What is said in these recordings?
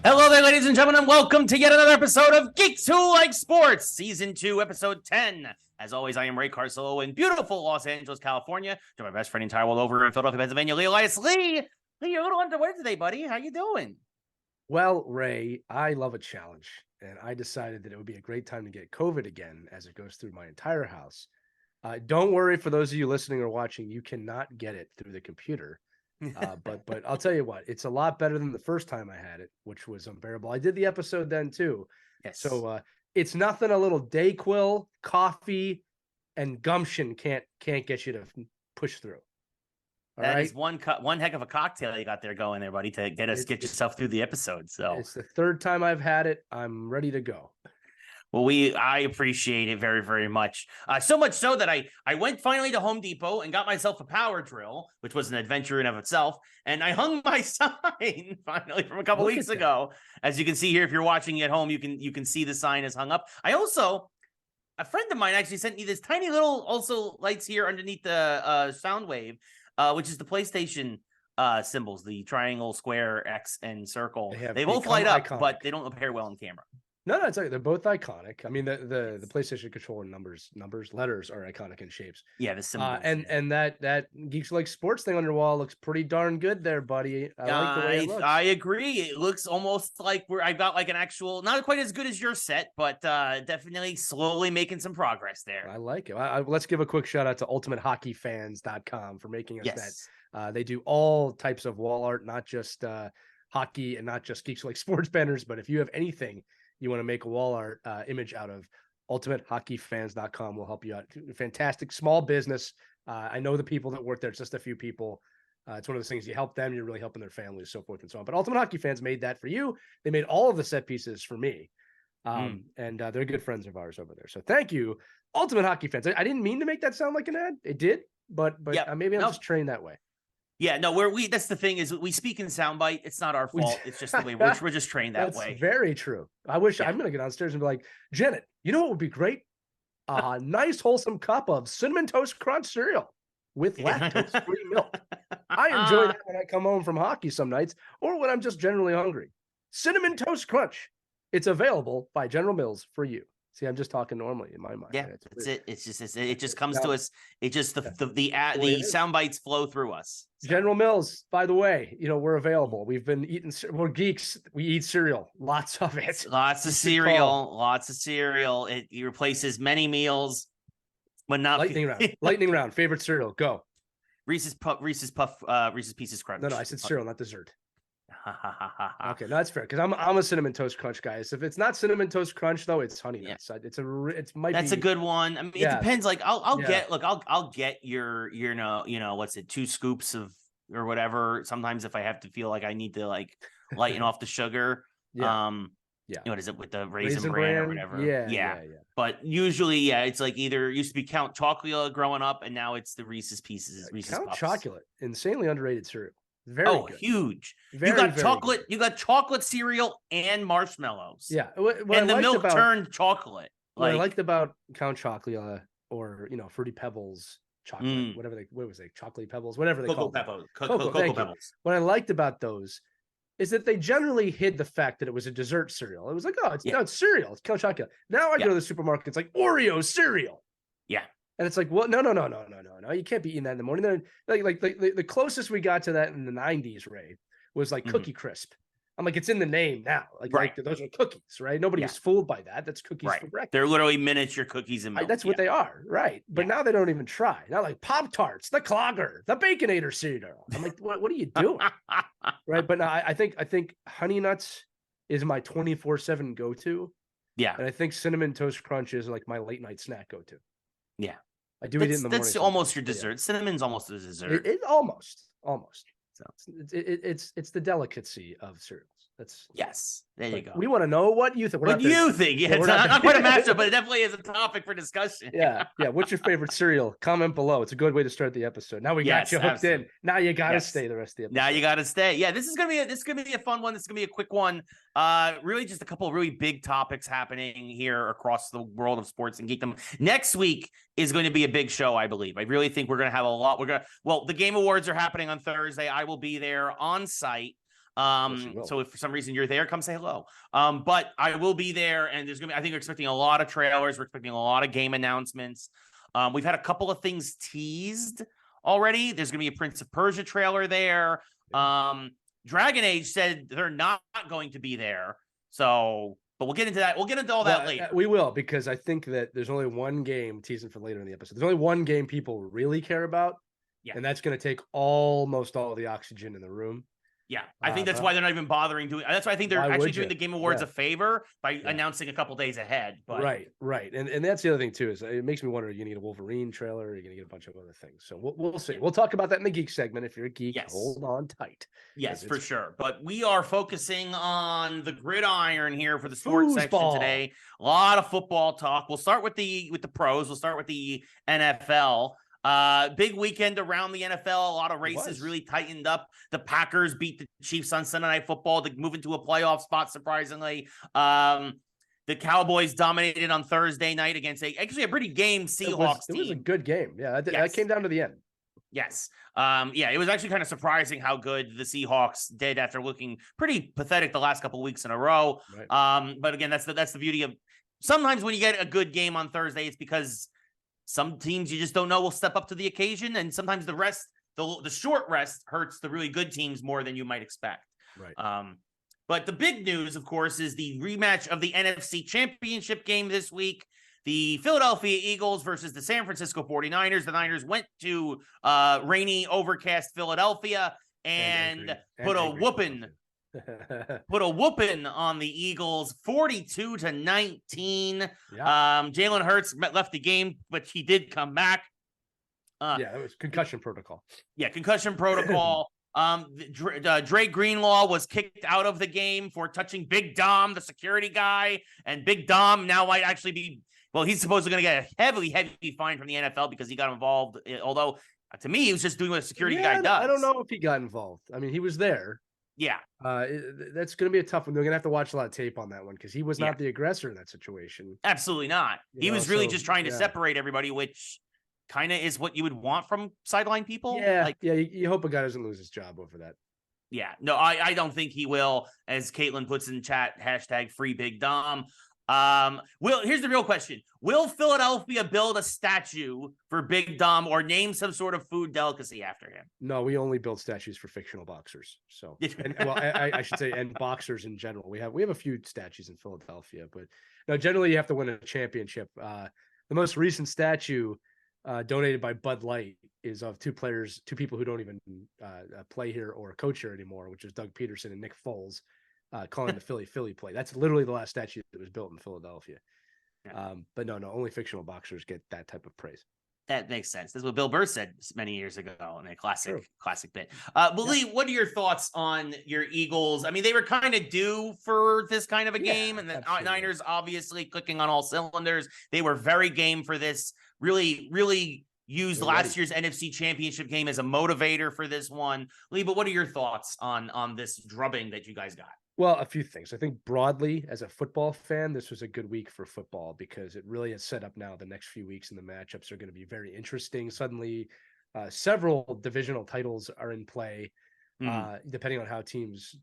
Hello there, ladies and gentlemen, and welcome to yet another episode of Geeks Who Like Sports, Season 2, Episode 10. As always, I am Ray Carcillo in beautiful Los Angeles, California. To my best friend in entire world over in Philadelphia, Pennsylvania, Lee Elias. Lee, you're a little underwear today, buddy. How you doing? Well, Ray, I love a challenge, and I decided that it would be a great time to get COVID again as it goes through my entire house. Don't worry, for those of you listening or watching, you cannot get it through the computer. But I'll tell you what, it's a lot better than the first time I had it, which was unbearable. I did the episode then too. Yes. So it's nothing a little Dayquil, coffee, and gumption can't get you to push through. That is one heck of a cocktail you got there going there, buddy, to get yourself through the episode. So it's the third time I've had it. I'm ready to go. Well, I appreciate it very, very much. So much so that I went finally to Home Depot and got myself a power drill, which was an adventure in of itself. And I hung my sign finally from a couple weeks ago. As you can see here, if you're watching at home, you can see the sign is hung up. A friend of mine actually sent me this tiny little also lights here underneath the sound wave, which is the PlayStation symbols, the triangle, square, X, and circle. They both light up, but they don't appear well on camera. No, it's like they're both iconic. I mean, the PlayStation controller letters are iconic in shapes. Yeah, the symbols. And that Geeks Who Like Sports thing on your wall looks pretty darn good there, buddy. I like the way it looks. I agree. It looks almost like I've got like an actual, not quite as good as your set, but definitely slowly making some progress there. I like it. Let's give a quick shout out to ultimatehockeyfans.com for making us that. They do all types of wall art, not just hockey and not just Geeks Who Like Sports banners, but if you have anything you want to make a wall art image out of, ultimatehockeyfans.com will help you out. Fantastic small business. I know the people that work there. It's just a few people. It's one of those things, you help them, you're really helping their families, so forth and so on. But Ultimate Hockey Fans made that for you. They made all of the set pieces for me. And they're good friends of ours over there. So thank you, Ultimate Hockey Fans. I didn't mean to make that sound like an ad. It did, but maybe I'm just trained that way. Yeah, no, that's the thing is we speak in soundbite. It's not our fault. It's just the way we're just trained that way. That's very true. I wish I'm going to get downstairs and be like, Janet, you know what would be great? A nice wholesome cup of Cinnamon Toast Crunch cereal with lactose-free milk. I enjoy that when I come home from hockey some nights or when I'm just generally hungry. Cinnamon Toast Crunch. It's available by General Mills for you. See, I'm just talking normally in my mind. Yeah, that's it. It just comes to us. It just the sound bites flow through us. So. General Mills, by the way, we're available. We've been eating. We're geeks. We eat cereal, lots of it. Lots of cereal. It replaces many meals, but not lightning round. Lightning round. Favorite cereal? Go. Reese's Pieces Crunch. No, I said cereal, not dessert. Okay, no, that's fair because I'm a Cinnamon Toast Crunch guy. So if it's not Cinnamon Toast Crunch though, it's Honey Nuts. Yeah. That's a good one. I mean, it depends. Like I'll get your 2 scoops of or whatever. Sometimes if I have to feel like I need to like lighten off the sugar. What is it with the raisin bran or whatever? Yeah. But usually, it's like either used to be Count Chocula growing up, and now it's the Reese's Pieces. Reese's Count Puffs. Chocolate, insanely underrated cereal. Very good. Huge. You got chocolate. Good. You got chocolate cereal and marshmallows. Yeah. And the milk turned chocolate. What I liked about Count Chocula or, Fruity Pebbles chocolate, what was they? Chocolate Pebbles, whatever they called it. Cocoa Pebbles. What I liked about those is that they generally hid the fact that it was a dessert cereal. It was like, it's cereal. It's Count Chocula. Now I go to the supermarket, it's like Oreo cereal. Yeah. And it's like, well, no. You can't be eating that in the morning. Then, like the closest we got to that in the 90s, Ray, was like Cookie Crisp. I'm like, it's in the name now. Like those are cookies, right? Nobody was fooled by that. That's cookies for breakfast. They're literally miniature cookies and milk. That's what they are, right? But now they don't even try. Now, like Pop-Tarts, the Clogger, the Baconator cereal. I'm like, what are you doing? Right? But no, I think Honey Nuts is my 24/7 go-to. Yeah. And I think Cinnamon Toast Crunch is like my late night snack go-to. Yeah. I do eat it in the morning. That's almost your dessert. Cinnamon's almost a dessert. It almost. So it's the delicacy of cereals. There you go. We want to know what you think. What do you think? Yeah, it's not quite a matchup, but it definitely is a topic for discussion. Yeah. What's your favorite cereal? Comment below. It's a good way to start the episode. Now we got you hooked in. Now you got to stay the rest of the episode. Now you got to stay. Yeah, this is gonna be a fun one. This is gonna be a quick one. Really, just a couple of really big topics happening here across the world of sports and geekdom. Next week is going to be a big show, I believe. I really think we're gonna have a lot. The Game Awards are happening on Thursday. I will be there on site. So if for some reason you're there, come say hello. But I will be there, and I think we're expecting a lot of trailers. We're expecting a lot of game announcements. We've had a couple of things teased already. There's gonna be a Prince of Persia trailer there. Dragon Age said they're not going to be there. So, but we'll get into that. We'll get into all that later. We will, because I think that there's only one game teasing for later in the episode. There's only one game people really care about. Yeah. And that's going to take almost all the oxygen in the room. Yeah, I think that's why they're not even bothering doing. That's why I think they're actually doing the Game Awards a favor by announcing a couple days ahead. But right, and that's the other thing too, is it makes me wonder: are you going to get a Wolverine trailer? Or are you going to get a bunch of other things? So we'll see. We'll talk about that in the geek segment. If you're a geek, hold on tight. Yes, for sure. But we are focusing on the gridiron here for the sports section today. A lot of football talk. We'll start with the pros. We'll start with the NFL. Big weekend around the NFL. A lot of races really tightened up. The Packers beat the Chiefs on Sunday Night Football to move into a playoff spot, surprisingly. The Cowboys dominated on Thursday night against actually a pretty game Seahawks team. It was a good game. Yeah, that came down to the end. Yes. It was actually kind of surprising how good the Seahawks did after looking pretty pathetic the last couple of weeks in a row. Right. But again, that's the beauty of sometimes when you get a good game on Thursday, it's because some teams you just don't know will step up to the occasion, and sometimes the short rest hurts the really good teams more than you might expect. Right. But the big news, of course, is the rematch of the NFC Championship game this week. The Philadelphia Eagles versus the San Francisco 49ers. The Niners went to rainy, overcast Philadelphia and put a whooping on the Eagles, 42-19. Jalen Hurts left the game, but he did come back. It was concussion protocol. Yeah, concussion protocol. Dre Greenlaw was kicked out of the game for touching Big Dom, the security guy, and Big Dom now might actually be. Well, he's supposedly going to get a heavy fine from the NFL because he got involved. Although, to me, he was just doing what a security guy does. I don't know if he got involved. I mean, he was there. Yeah. That's going to be a tough one. They're going to have to watch a lot of tape on that one because he was not the aggressor in that situation. Absolutely not. He was really just trying to separate everybody, which kind of is what you would want from sideline people. Yeah. You hope a guy doesn't lose his job over that. Yeah. No, I don't think he will. As Caitlin puts in chat, #FreeBigDom. Here's the real question. Will Philadelphia build a statue for Big Dom or name some sort of food delicacy after him? No, we only build statues for fictional boxers. So, I should say, and boxers in general. We have a few statues in Philadelphia, but no, generally you have to win a championship. The most recent statue donated by Bud Light is of two people who don't even play here or coach here anymore, which is Doug Peterson and Nick Foles. Calling the Philly play. That's literally the last statue that was built in Philadelphia. But no, only fictional boxers get that type of praise. That makes sense. That's what Bill Burr said many years ago in a classic bit. Lee, what are your thoughts on your Eagles? I mean, they were kind of due for this kind of a game, and the Niners obviously clicking on all cylinders. They were very game for this. Really used last year's NFC Championship game as a motivator for this one. Lee, but what are your thoughts on this drubbing that you guys got? Well, a few things. I think broadly, as a football fan, this was a good week for football because it really has set up now the next few weeks, and the matchups are going to be very interesting. Suddenly, several divisional titles are in play, depending on how teams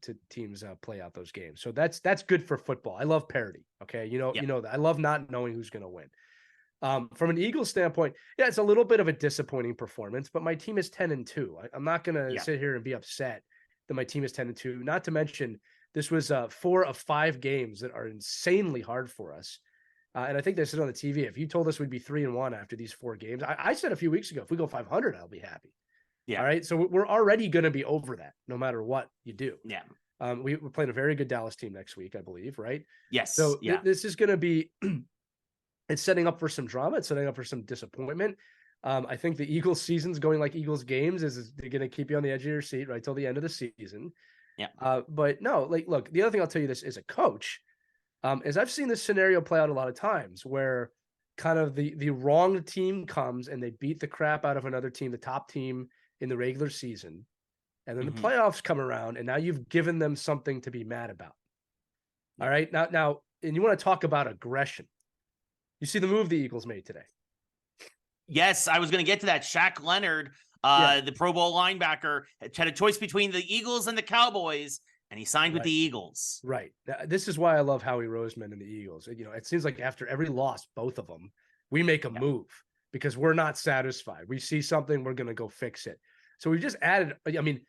play out those games. So that's good for football. I love parity. Okay, you know that I love not knowing who's going to win. From an Eagles standpoint, it's a little bit of a disappointing performance, but my team is 10-2. I'm not going to sit here and be upset that my team is 10-2. Not to mention, this was 4 of 5 games that are insanely hard for us. And I think they said on the TV, if you told us we'd be 3-1 after these 4 games, I said a few weeks ago, if we go 500, I'll be happy. Yeah. All right. So we're already going to be over that no matter what you do. Yeah. We're playing a very good Dallas team next week, I believe. Right. Yes. So this is going to be, it's setting up for some drama. It's setting up for some disappointment. I think the Eagles season's going like Eagles games is they're going to keep you on the edge of your seat right till the end of the season. Yeah. But no, look, the other thing I'll tell you this as a coach, is I've seen this scenario play out a lot of times where kind of the wrong team comes and they beat the crap out of another team, the top team in the regular season. And then the playoffs come around and now you've given them something to be mad about. All right. Now, and you want to talk about aggression. You see the move the Eagles made today. Yes, I was going to get to that. Shaq Leonard, the Pro Bowl linebacker, had a choice between the Eagles and the Cowboys, and he signed with Right. the Eagles. Right. This is why I love Howie Roseman and the Eagles. You know, it seems like after every loss, both of them, we make a move because we're not satisfied. We see something, we're going to go fix it. So we just added, I mean,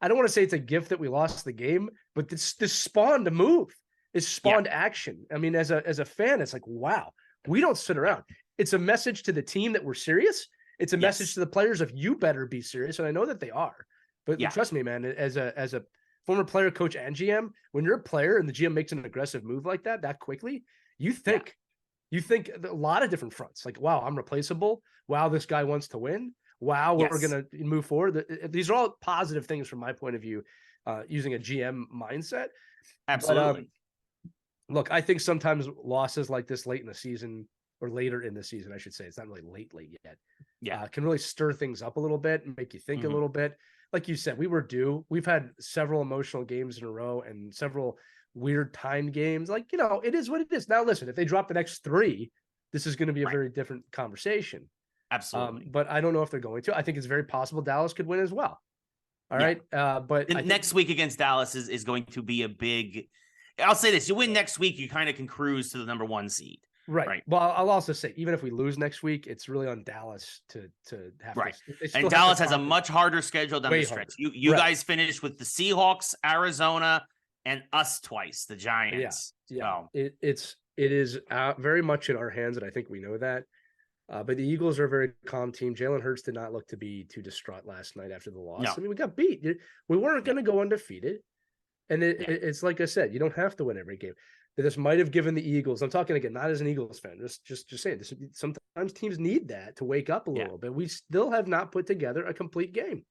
I don't want to say it's a gift that we lost the game, but this spawned a move. It spawned action. I mean, as a fan, it's like, wow, we don't sit around. It's a message to the team that we're serious. It's a message to the players of you better be serious. And I know that they are, but trust me, man, as a former player, coach, and GM, when you're a player and the GM makes an aggressive move like that quickly, you think a lot of different fronts. Like, wow, I'm replaceable. Wow, this guy wants to win. Wow, we're going to move forward. These are all positive things from my point of view, using a GM mindset. Absolutely. But, look, I think sometimes losses like this late in the season, or later in the season, I should say, it's not really late yet. Can really stir things up a little bit and make you think a little bit. Like you said, we were due. We've had several emotional games in a row and several weird timed games. Like, you know, it is what it is. Now, listen, if they drop the next 3, this is going to be a very different conversation. Absolutely. But I don't know if they're going to. I think it's very possible Dallas could win as well. All right. But next week against Dallas is going to be a big. I'll say this: you win next week, you kind of can cruise to the number 1 seed. Right. Well, I'll also say, even if we lose next week, it's really on Dallas to have. Right. And Dallas has a much harder schedule down the stretch. You guys finished with the Seahawks, Arizona, and us twice, the Giants. Yeah. So. It is very much in our hands, and I think we know that. But the Eagles are a very calm team. Jalen Hurts did not look to be too distraught last night after the loss. No. I mean, we got beat. We weren't going to go undefeated. And it's like I said, you don't have to win every game. This might have given the Eagles. I'm talking again, not as an Eagles fan, just saying this. Sometimes teams need that to wake up a little bit. We still have not put together a complete game.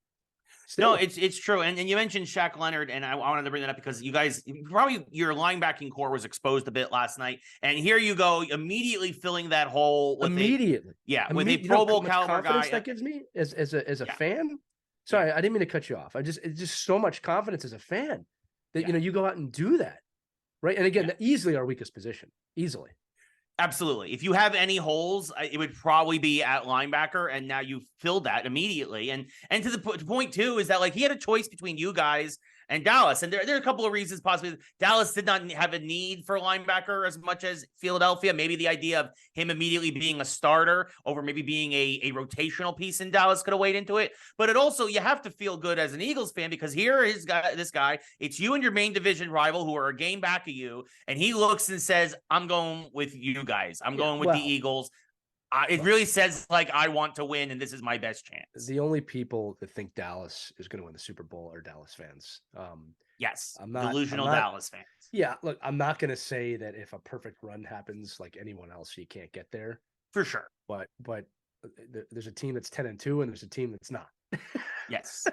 Still. No, it's true. And you mentioned Shaq Leonard, and I wanted to bring that up because you guys, probably your linebacking core was exposed a bit last night. And here you go, immediately filling that hole. With with a Pro Bowl caliber guy. That gives me as a fan. Sorry, I didn't mean to cut you off. It's just so much confidence as a fan that, you go out and do that. Right. And again, easily our weakest position. Easily. Absolutely. If you have any holes, it would probably be at linebacker, and now you filled that immediately. And to the point too is that, like, he had a choice between you guys and Dallas, and there are a couple of reasons possibly Dallas did not have a need for a linebacker as much as Philadelphia. Maybe the idea of him immediately being a starter over maybe being a rotational piece in Dallas could have weighed into it. But it also, you have to feel good as an Eagles fan, because here is this guy, it's you and your main division rival who are a game back of you, and he looks and says, I'm going with you guys. I'm going with the Eagles. It really says, like, I want to win, and this is my best chance. The only people that think Dallas is going to win the Super Bowl are Dallas fans. Yes, delusional Dallas fans. Yeah, look, I'm not going to say that if a perfect run happens like anyone else, you can't get there. For sure. But there's a team that's 10-2, and there's a team that's not. Yes.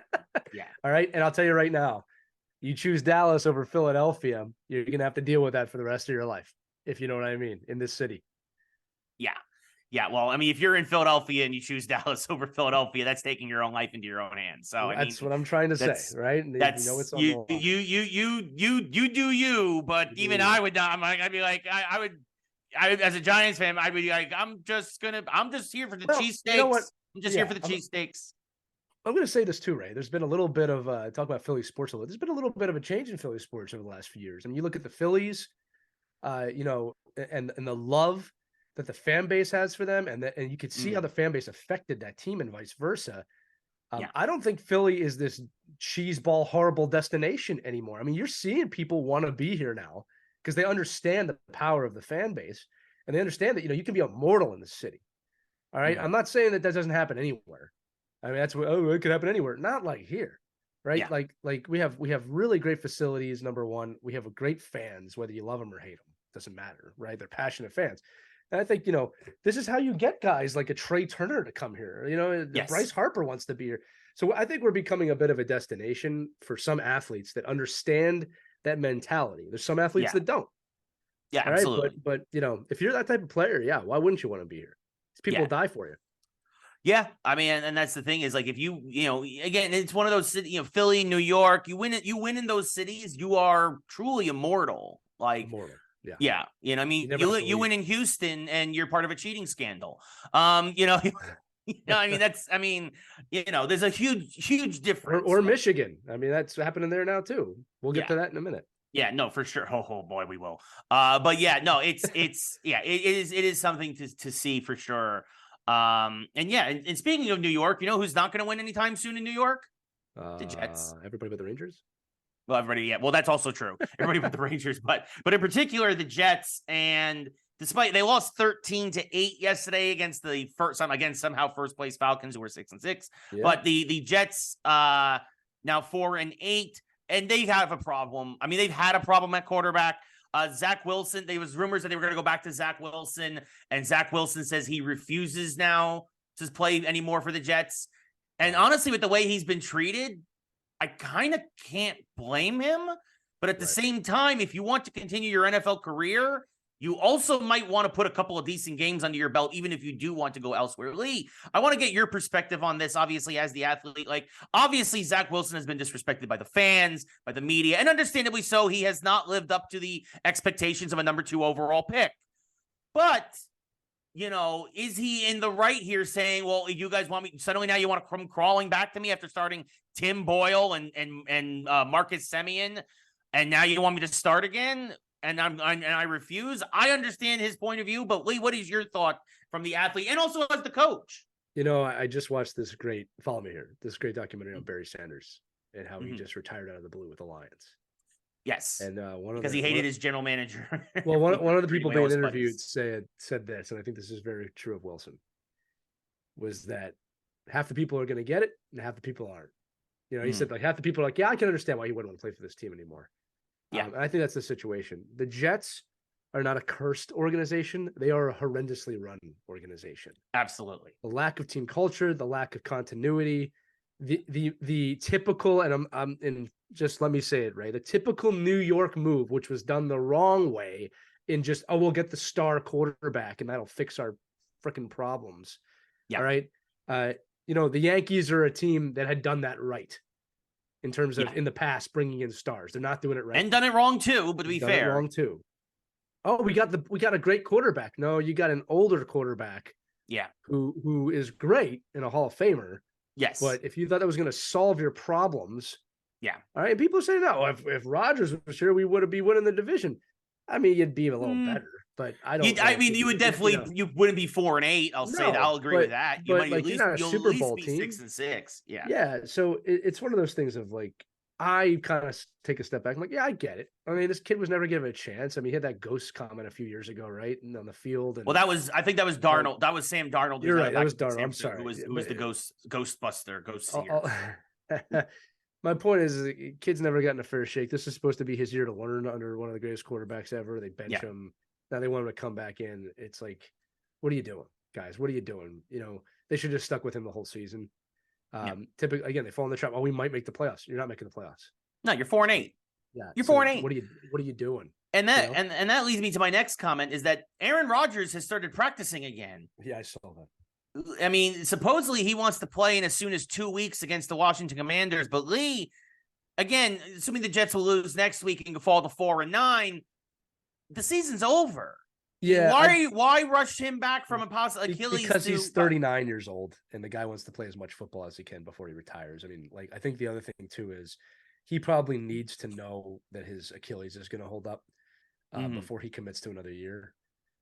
Yeah. All right, and I'll tell you right now, you choose Dallas over Philadelphia, you're going to have to deal with that for the rest of your life, if you know what I mean, in this city. Yeah. Yeah, well, I mean, if you're in Philadelphia and you choose Dallas over Philadelphia, that's taking your own life into your own hands. So that's what I'm trying to say, right? And that's it's you do you, but even I would not. I'd be like, I would as a Giants fan, I'd be like, I'm just here for the cheesesteaks. You know what? I'm just here for the cheesesteaks. I'm going to say this too, Ray. There's been a little bit of talk about Philly sports a little. There's been a little bit of a change in Philly sports over the last few years. I mean, you look at the Phillies, and the love that the fan base has for them, and you could see how the fan base affected that team and vice versa. I don't think Philly is this cheeseball horrible destination anymore. I mean, you're seeing people want to be here now because they understand the power of the fan base, and they understand that, you can be immortal in the city. All right. I'm not saying that doesn't happen anywhere. I mean, that's what, it could happen anywhere. Not like here. Right. Yeah. Like we have really great facilities. Number one, we have great fans, whether you love them or hate them, doesn't matter. Right. They're passionate fans. And I think, this is how you get guys like a Trey Turner to come here. Yes. Bryce Harper wants to be here. So I think we're becoming a bit of a destination for some athletes that understand that mentality. There's some athletes that don't. Yeah, right? Absolutely. But if you're that type of player, why wouldn't you want to be here? People will die for you. Yeah, I mean, and that's the thing is, like, if you again, it's one of those cities, Philly, New York, you win in those cities, you are truly immortal. Like, immortal. Yeah. I mean, you win in Houston and you're part of a cheating scandal. No, I mean, there's a huge difference. Or Michigan. I mean, that's happening there now too. We'll get to that in a minute. Yeah, no, for sure. Oh boy, we will. But yeah, no, it is something to see for sure. And speaking of New York, you know who's not going to win anytime soon in New York? The Jets. Everybody but the Rangers. Well, everybody, yeah. Well, that's also true. Everybody but the Rangers, but in particular the Jets. And despite they lost 13-8 yesterday against somehow first place Falcons, who were 6-6. Yeah. But the Jets now 4-8. And they have a problem. I mean, they've had a problem at quarterback. Zach Wilson, there was rumors that they were going to go back to Zach Wilson, and Zach Wilson says he refuses now to play anymore for the Jets. And honestly, with the way he's been treated, I kind of can't blame him. But at the same time, if you want to continue your NFL career, you also might want to put a couple of decent games under your belt, even if you do want to go elsewhere. Lee, I want to get your perspective on this, obviously, as the athlete. Like, obviously, Zach Wilson has been disrespected by the fans, by the media, and understandably so. He has not lived up to the expectations of a number 2 overall pick. But, is he in the right here saying, well, you guys want me, suddenly now you want to come crawling back to me after starting Tim Boyle and Marcus Semien, and now you want me to start again? And I refuse. I understand his point of view, but Lee, what is your thought from the athlete and also as the coach? I just watched this great documentary on Barry Sanders and how he just retired out of the blue with the Lions. Yes, and because he hated his general manager. Well, one of the people being interviewed said this, and I think this is very true of Wilson, was that half the people are going to get it and half the people aren't. He said like half the people are like, yeah, I can understand why he wouldn't want to play for this team anymore. Yeah, and I think that's the situation. The Jets are not a cursed organization; they are a horrendously run organization. Absolutely, the lack of team culture, the lack of continuity, the typical, and just let me say it right, the typical New York move, which was done the wrong way, in just we'll get the star quarterback and that'll fix our freaking problems. Yeah, all right. The Yankees are a team that had done that right. In terms of in the past bringing in stars, they're not doing it right and done it wrong too. But to be fair, wrong too. Oh, we got a great quarterback. No, you got an older quarterback. Yeah, who is great and a Hall of Famer. Yes, but if you thought that was going to solve your problems, all right. And people say no. If Rodgers was here, we would be winning the division. I mean, you'd be a little better. But I don't. You would definitely. You wouldn't be 4-8. I'll agree with that. You might at least be Super Bowl team. 6-6. Yeah. Yeah. So it's one of those things of like, I kind of take a step back. I'm like, yeah, I get it. I mean, this kid was never given a chance. I mean, he had that ghost comment a few years ago, right? And on the field. And, I think that was Darnold. That was Sam Darnold. You're right. That was Darnold. I'm sorry. Who was the Ghostbuster, ghost seer. My point is, kid's never gotten a fair shake. This is supposed to be his year to learn under one of the greatest quarterbacks ever. They bench him. Now they want him to come back in. It's like, what are you doing, guys? What are you doing? They should have just stuck with him the whole season. Typically, again, they fall in the trap. Oh, we might make the playoffs. You're not making the playoffs. No, you're 4-8. Yeah, you're 4-8. What are you doing? And that and that leads me to my next comment is that Aaron Rodgers has started practicing again. Yeah, I saw that. I mean, supposedly he wants to play in as soon as 2 weeks against the Washington Commanders. But Lee, again, assuming the Jets will lose next week and fall to 4-9, the season's over. Yeah. Why rush him back from a possible Achilles? Because he's 39 years old and the guy wants to play as much football as he can before he retires. I mean, I think the other thing too is he probably needs to know that his Achilles is going to hold up before he commits to another year.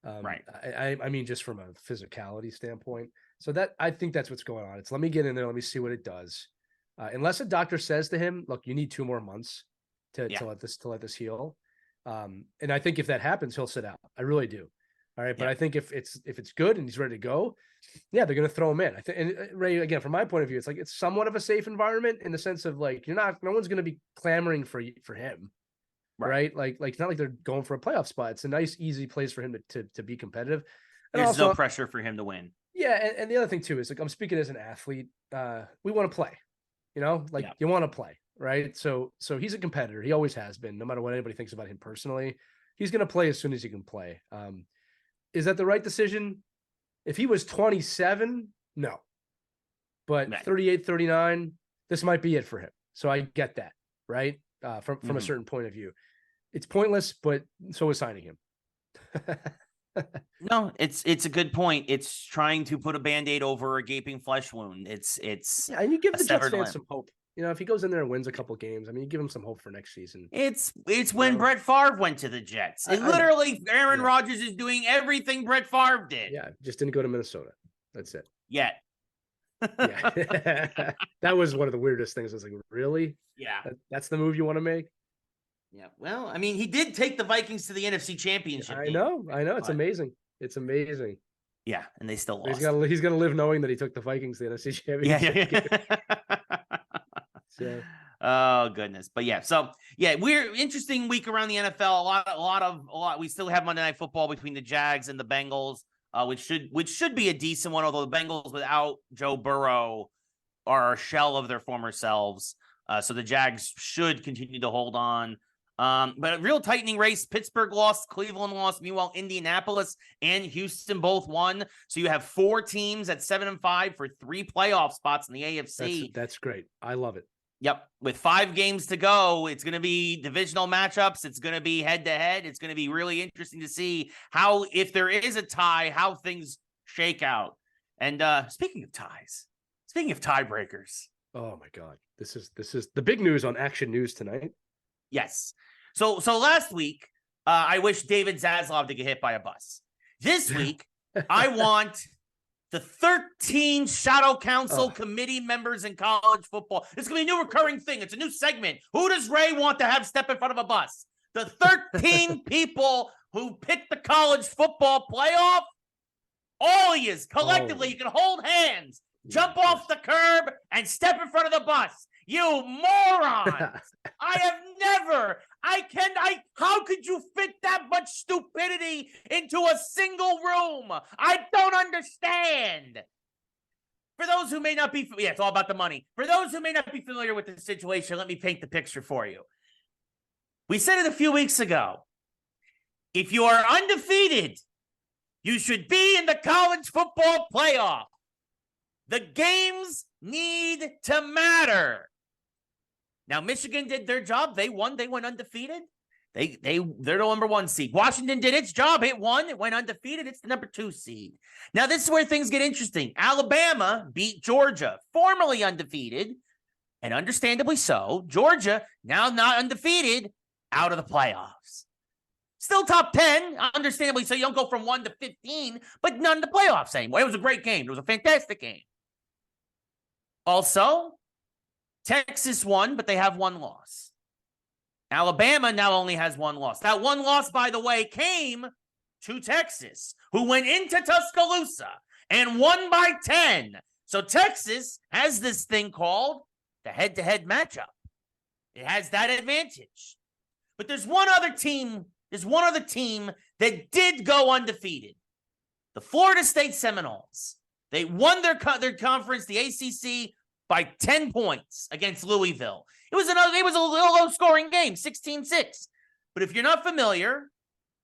Right. I mean, just from a physicality standpoint. So that I think that's what's going on. It's let me get in there. Let me see what it does. Unless a doctor says to him, look, you need 2 more months to let this heal. And I think if that happens, he'll sit out. I really do. All right. But I think if it's good and he's ready to go, they're going to throw him in. I think, and Ray, again, from my point of view, it's somewhat of a safe environment in the sense of like, no one's going to be clamoring for him. Right. Like it's not like they're going for a playoff spot. It's a nice, easy place for him to be competitive. And there's no pressure for him to win. Yeah. And the other thing too, is like, I'm speaking as an athlete. We want to play, you want to play. Right. So he's a competitor. He always has been, no matter what anybody thinks about him personally. He's going to play as soon as he can play. Is that the right decision? If he was 27, no. But 38, 39, this might be it for him. So I get that, right? From a certain point of view. It's pointless, but so is signing him. No, it's a good point. It's trying to put a Band-Aid over a gaping flesh wound. It's Yeah, and you give a the Jets severed fans limb. some hope. If he goes in there and wins a couple games, I mean, you give him some hope for next season. It's when Brett Favre went to the Jets. And literally, Aaron Rodgers is doing everything Brett Favre did. Yeah, just didn't go to Minnesota. That's it. Yet. Yeah. That was one of the weirdest things. I was like, really? Yeah. That's the move you want to make? Yeah. Well, I mean, he did take the Vikings to the NFC Championship. I know. It's amazing. It's amazing. Yeah, and they still lost. He's gonna live knowing that he took the Vikings to the NFC Championship. So. Oh goodness, but yeah. So yeah, we're interesting week around the NFL. A lot. We still have Monday Night Football between the Jags and the Bengals, which should be a decent one. Although the Bengals without Joe Burrow are a shell of their former selves, so the Jags should continue to hold on. But a real tightening race. Pittsburgh lost, Cleveland lost. Meanwhile, Indianapolis and Houston both won. So you have 4 teams at 7-5 for 3 playoff spots in the AFC. That's great. I love it. Yep. With 5 games to go, it's going to be divisional matchups. It's going to be head to head. It's going to be really interesting to see how, if there is a tie, how things shake out. And speaking of ties, speaking of tiebreakers. Oh my God. This is the big news on Action News tonight. Yes. So last week, I wish David Zaslav to get hit by a bus. This week, I want the 13 Shadow Council committee members in college football. It's going to be a new recurring thing. It's a new segment. Who does Ray want to have step in front of a bus? The 13 people who picked the college football playoff. All of you collectively, you can hold hands, jump off the curb, and step in front of the bus. You morons! How could you fit that much stupidity into a single room? I don't understand. For those who may not be, it's all about the money. For those who may not be familiar with the situation, let me paint the picture for you. We said it a few weeks ago. If you are undefeated, you should be in the college football playoff. The games need to matter. Now, Michigan did their job. They won. They went undefeated. They're the number 1 seed. Washington did its job. It won. It went undefeated. It's the number 2 seed. Now, this is where things get interesting. Alabama beat Georgia, formerly undefeated, and understandably so. Georgia, now not undefeated, out of the playoffs. Still top 10, understandably so. You don't go from 1 to 15, but none of the playoffs anymore. It was a great game. It was a fantastic game. Also, Texas won, but they have 1 loss. Alabama now only has 1 loss. That 1 loss, by the way, came to Texas, who went into Tuscaloosa and won by 10. So Texas has this thing called the head-to-head matchup. It has that advantage. But there's one other team that did go undefeated. The Florida State Seminoles. They won their conference, the ACC, by 10 points against Louisville. It was a little low-scoring game, 16-6. But if you're not familiar,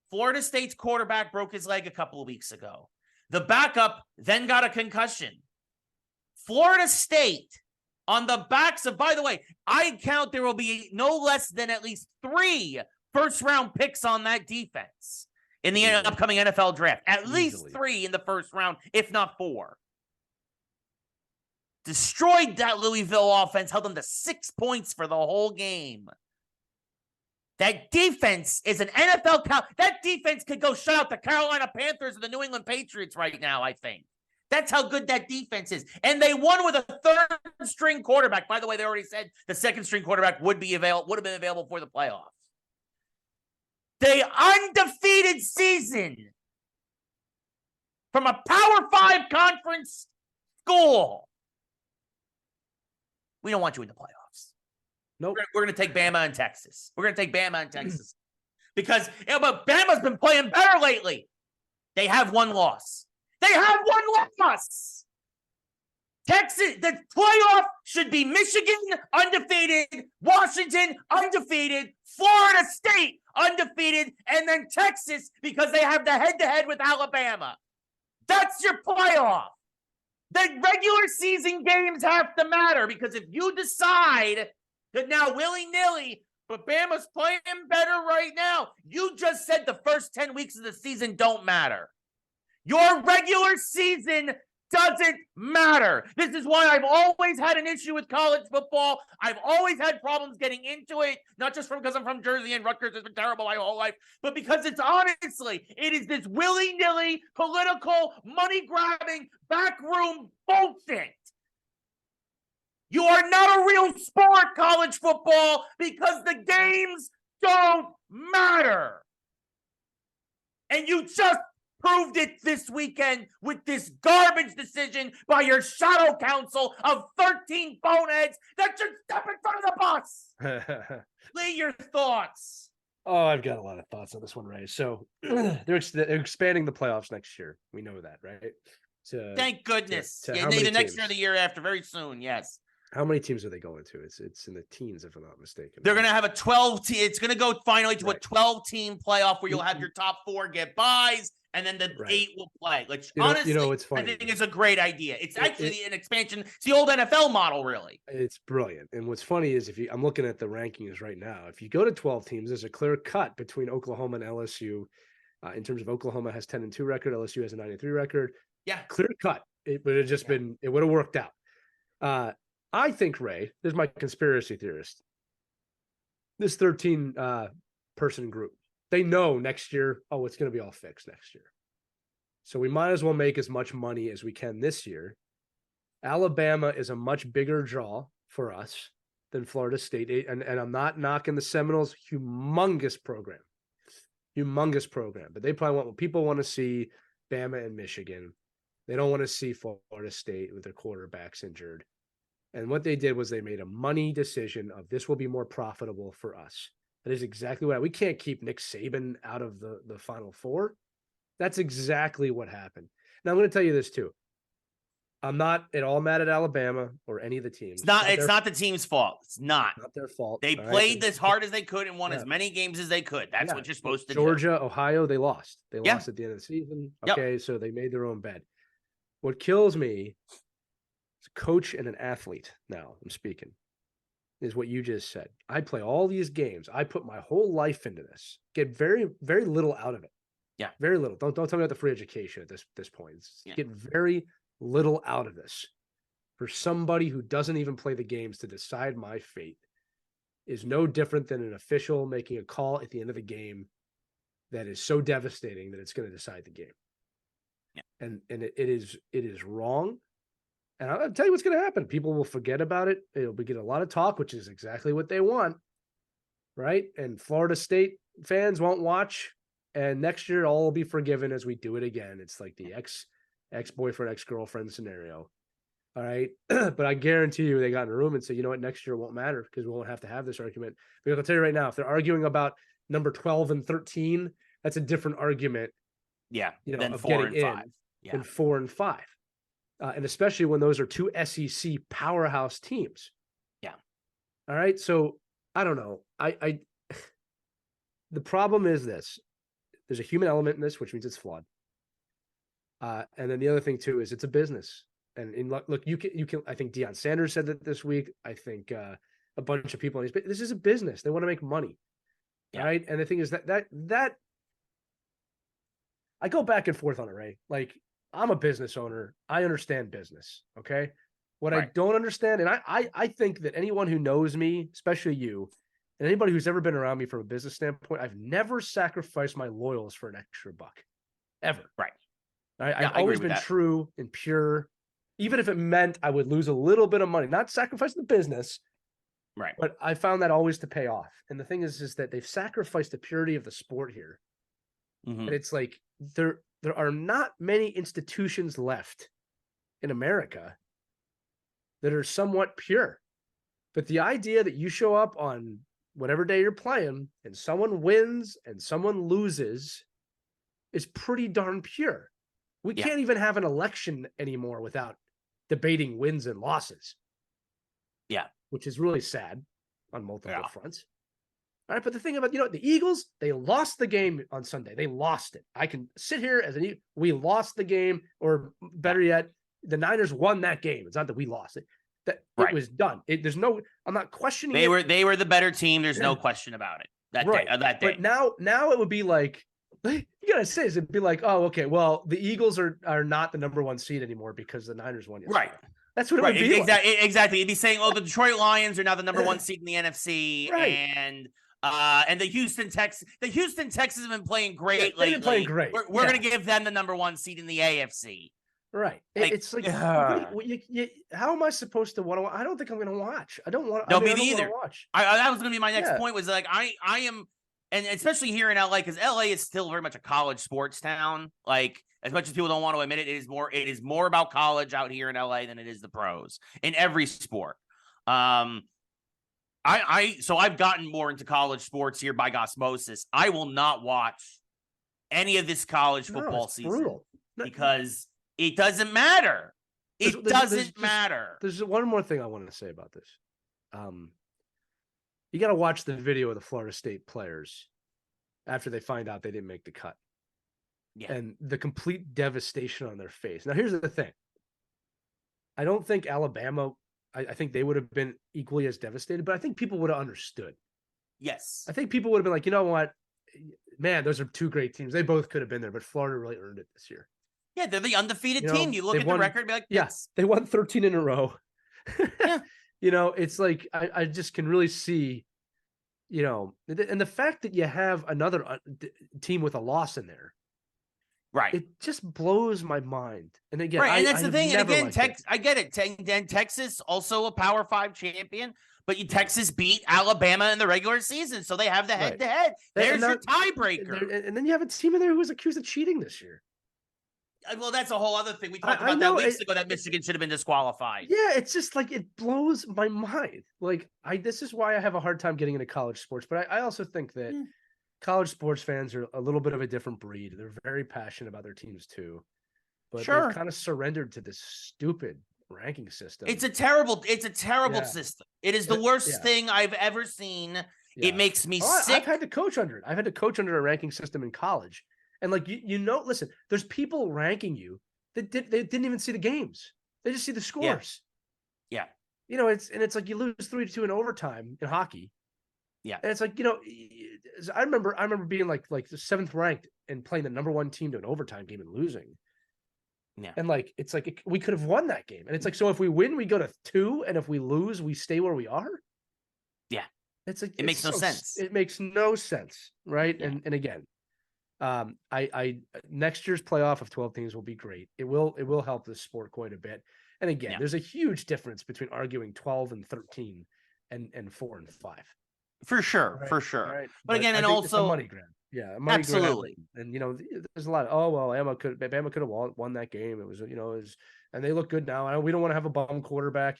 Florida State's quarterback broke his leg a couple of weeks ago. The backup then got a concussion. Florida State, on the backs of, by the way, I count there will be no less than at least 3 first-round picks on that defense in the upcoming NFL draft. At least 3 in the first round, if not 4. Destroyed that Louisville offense, held them to 6 points for the whole game. That defense is an NFL that defense could go shut out the Carolina Panthers or the New England Patriots right now, I think. That's how good that defense is. And they won with a 3rd-string quarterback. By the way, they already said the 2nd-string quarterback would have been available for the playoffs. The undefeated season from a Power 5 conference school. We don't want you in the playoffs. Nope. We're going to take Bama and Texas. Because but Bama's been playing better lately. They have 1 loss. Texas, the playoff should be Michigan undefeated, Washington undefeated, Florida State undefeated, and then Texas because they have the head-to-head with Alabama. That's your playoff. The regular season games have to matter because if you decide that now willy-nilly, But Bama's playing better right now. You just said the first 10 weeks of the season don't matter. Your regular season doesn't matter. This is why I've always had an issue with college football. I've always had problems getting into it, not just because I'm from Jersey and Rutgers has been terrible my whole life, but because it is this willy-nilly, political, money-grabbing, backroom bullshit. You are not a real sport, college football, because the games don't matter. And you just proved it this weekend with this garbage decision by your shadow council of 13 boneheads that should step in front of the bus. Lay your thoughts. Oh, I've got a lot of thoughts on this one, Ray. So they're expanding the playoffs next year. We know that, right? Thank goodness. To yeah, the next year or the year after, very soon, yes. How many teams are they going to? It's in the teens, if I'm not mistaken. They're going to have a 12 team. It's going to go finally to a 12-team playoff where you'll have your top 4 get buys, and then the 8 will play. Like, honestly, it's funny. I think it's a great idea. It's actually an expansion. It's the old NFL model, really. It's brilliant. And what's funny is I'm looking at the rankings right now. If you go to 12 teams, there's a clear cut between Oklahoma and LSU. In terms of Oklahoma has 10-2 record, LSU has a 9-3 record. Yeah, clear cut. It would have just been. It would have worked out. I think, Ray, there's my conspiracy theorist. This 13 person group, they know next year, it's going to be all fixed next year. So we might as well make as much money as we can this year. Alabama is a much bigger draw for us than Florida State. And I'm not knocking the Seminoles, humongous program. But they probably people want to see Bama and Michigan. They don't want to see Florida State with their quarterbacks injured. And what they did was they made a money decision of this will be more profitable for us. That is exactly what we can't keep Nick Saban out of the Final Four. That's exactly what happened. Now I'm going to tell you this too. I'm not at all mad at Alabama or any of the teams. It's not the team's fault. It's not their fault. They played as hard as they could and won as many games as they could. That's what you're supposed to do. Georgia, Ohio, they lost. They lost at the end of the season. Okay, so they made their own bed. What kills me is a coach and an athlete. Now I'm speaking. Is what you just said. I play all these games. I put my whole life into this. Get very, very little out of it. Yeah, very little. Don't tell me about the free education at this point. Get very little out of this. For somebody who doesn't even play the games to decide my fate is no different than an official making a call at the end of the game that is so devastating that it's going to decide the game. Yeah, and it is wrong. And I'll tell you what's going to happen. People will forget about it. It'll get a lot of talk, which is exactly what they want, right? And Florida State fans won't watch. And next year, all will be forgiven as we do it again. It's like the ex-boyfriend, ex-girlfriend scenario. All right. But I guarantee you they got in a room and said, you know what, next year won't matter because we won't have to have this argument. Because I'll tell you right now, if they're arguing about number 12 and 13, that's a different argument. Yeah. Than of 4 and 5. Than 4 and 5. And especially when those are two SEC powerhouse teams. Yeah. All right. So I don't know. The problem is this. There's a human element in this, which means it's flawed. And then the other thing too is it's a business. And look, you can. I think Deion Sanders said that this week. I think a bunch of people. This is a business. They want to make money, right? And the thing is that I go back and forth on it, right? Like I'm a business owner. I understand business. Okay. What I don't understand, and I think that anyone who knows me, especially you, and anybody who's ever been around me from a business standpoint, I've never sacrificed my loyals for an extra buck, ever. Right. I've always been true and pure, even if it meant I would lose a little bit of money, not sacrificing the business. Right. But I found that always to pay off. And the thing is that they've sacrificed the purity of the sport here. Mm-hmm. And it's like there are not many institutions left in America that are somewhat pure. But the idea that you show up on whatever day you're playing and someone wins and someone loses is pretty darn pure. We can't even have an election anymore without debating wins and losses. Yeah. Which is really sad on multiple fronts. All right. But the thing about, the Eagles, they lost the game on Sunday. They lost it. I can sit here as we lost the game, or better yet, the Niners won that game. It's not that we lost it. that it Right. was done. I'm not questioning They it. They were the better team. There's no question about it. That Right. day. That day. But now it would be like, you gotta say this, it'd be like, oh, okay, well, the Eagles are not the number 1 seed anymore because the Niners won yesterday. Right. That's what it would be. Exactly. Like. Exactly. It'd be saying, oh, the Detroit Lions are now the number 1 seed in the NFC, right. and the Houston Texans have been playing great lately. They've been playing great. We're gonna give them the number 1 seed in the AFC. Right. It's like, how am I supposed to want to? I don't think I'm going to watch. I don't want. No, me neither. Watch. That was going to be my next point. Was like I am, and especially here in LA, because LA is still very much a college sports town. Like, as much as people don't want to admit it, it is more about college out here in LA than it is the pros in every sport. So I've gotten more into college sports here by osmosis. I will not watch any of this college football season because it doesn't matter. It doesn't matter. There's one more thing I wanted to say about this. You got to watch the video of the Florida State players after they find out they didn't make the cut. Yeah. And the complete devastation on their face. Now, here's the thing. I don't think Alabama, I think they would have been equally as devastated, but I think people would have understood. Yes. I think people would have been like, you know what? Man, those are 2 great teams. They both could have been there, but Florida really earned it this year. Yeah, they're the undefeated team. You look at the record and be like, yes, they won 13 in a row. Yeah. It's like, I just can really see, and the fact that you have another team with a loss in there. Right. It just blows my mind. And again, right. And that's the thing. And again, I get it. And Texas, also a Power 5 champion, but Texas beat Alabama in the regular season. So they have the head-to-head. There's your tiebreaker. And then you have a team in there who was accused of cheating this year. Well, that's a whole other thing. We talked about that weeks ago that Michigan should have been disqualified. Yeah, it's just like, it blows my mind. Like, this is why I have a hard time getting into college sports. But I also think that college sports fans are a little bit of a different breed. They're very passionate about their teams too. But they've kind of surrendered to this stupid ranking system. It's a terrible system. It is the worst thing I've ever seen. Yeah. It makes me sick. I've had to coach under it. I've had to coach under a ranking system in college. And like, listen, there's people ranking you that they didn't even see the games. They just see the scores. Yeah. It's like you lose 3-2 in overtime in hockey. Yeah. And it's like, I remember being like the 7th ranked and playing the number 1 team to an overtime game and losing. Yeah. And like, it's like we could have won that game. And it's like, so if we win, we go to 2, and if we lose, we stay where we are. Yeah. It's like, it makes no sense. It makes no sense. Right. Yeah. And again, I next year's playoff of 12 teams will be great. It will help the sport quite a bit. And again, there's a huge difference between arguing 12 and 13 and 4 and 5. For sure. Right, for sure. Right. But again, and also it's a money grab. Yeah, money absolutely. Grab. And there's a lot of, Bama could have won that game. It was, and they look good now. We don't want to have a bum quarterback.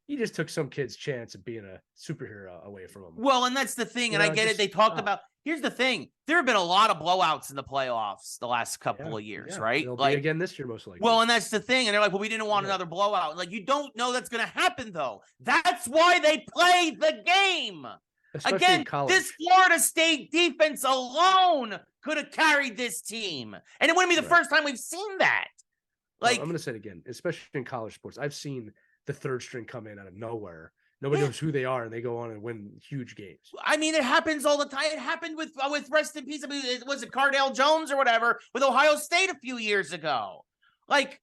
You just took some kid's chance of being a superhero away from him. Well, and that's the thing. And I get it. They talked about, here's the thing. There have been a lot of blowouts in the playoffs the last couple of years, right? They'll be again this year, most likely. Well, and that's the thing. And they're like, well, we didn't want another blowout. Like, you don't know that's going to happen, though. That's why they play the game. Especially again, this Florida State defense alone could have carried this team. And it wouldn't be the first time we've seen that. Like, I'm going to say it again, especially in college sports. I've seen the 3rd string come in out of nowhere. Nobody knows who they are, and they go on and win huge games. I mean, it happens all the time. It happened with rest in peace. I mean, was it Cardale Jones or whatever with Ohio State a few years ago? Like,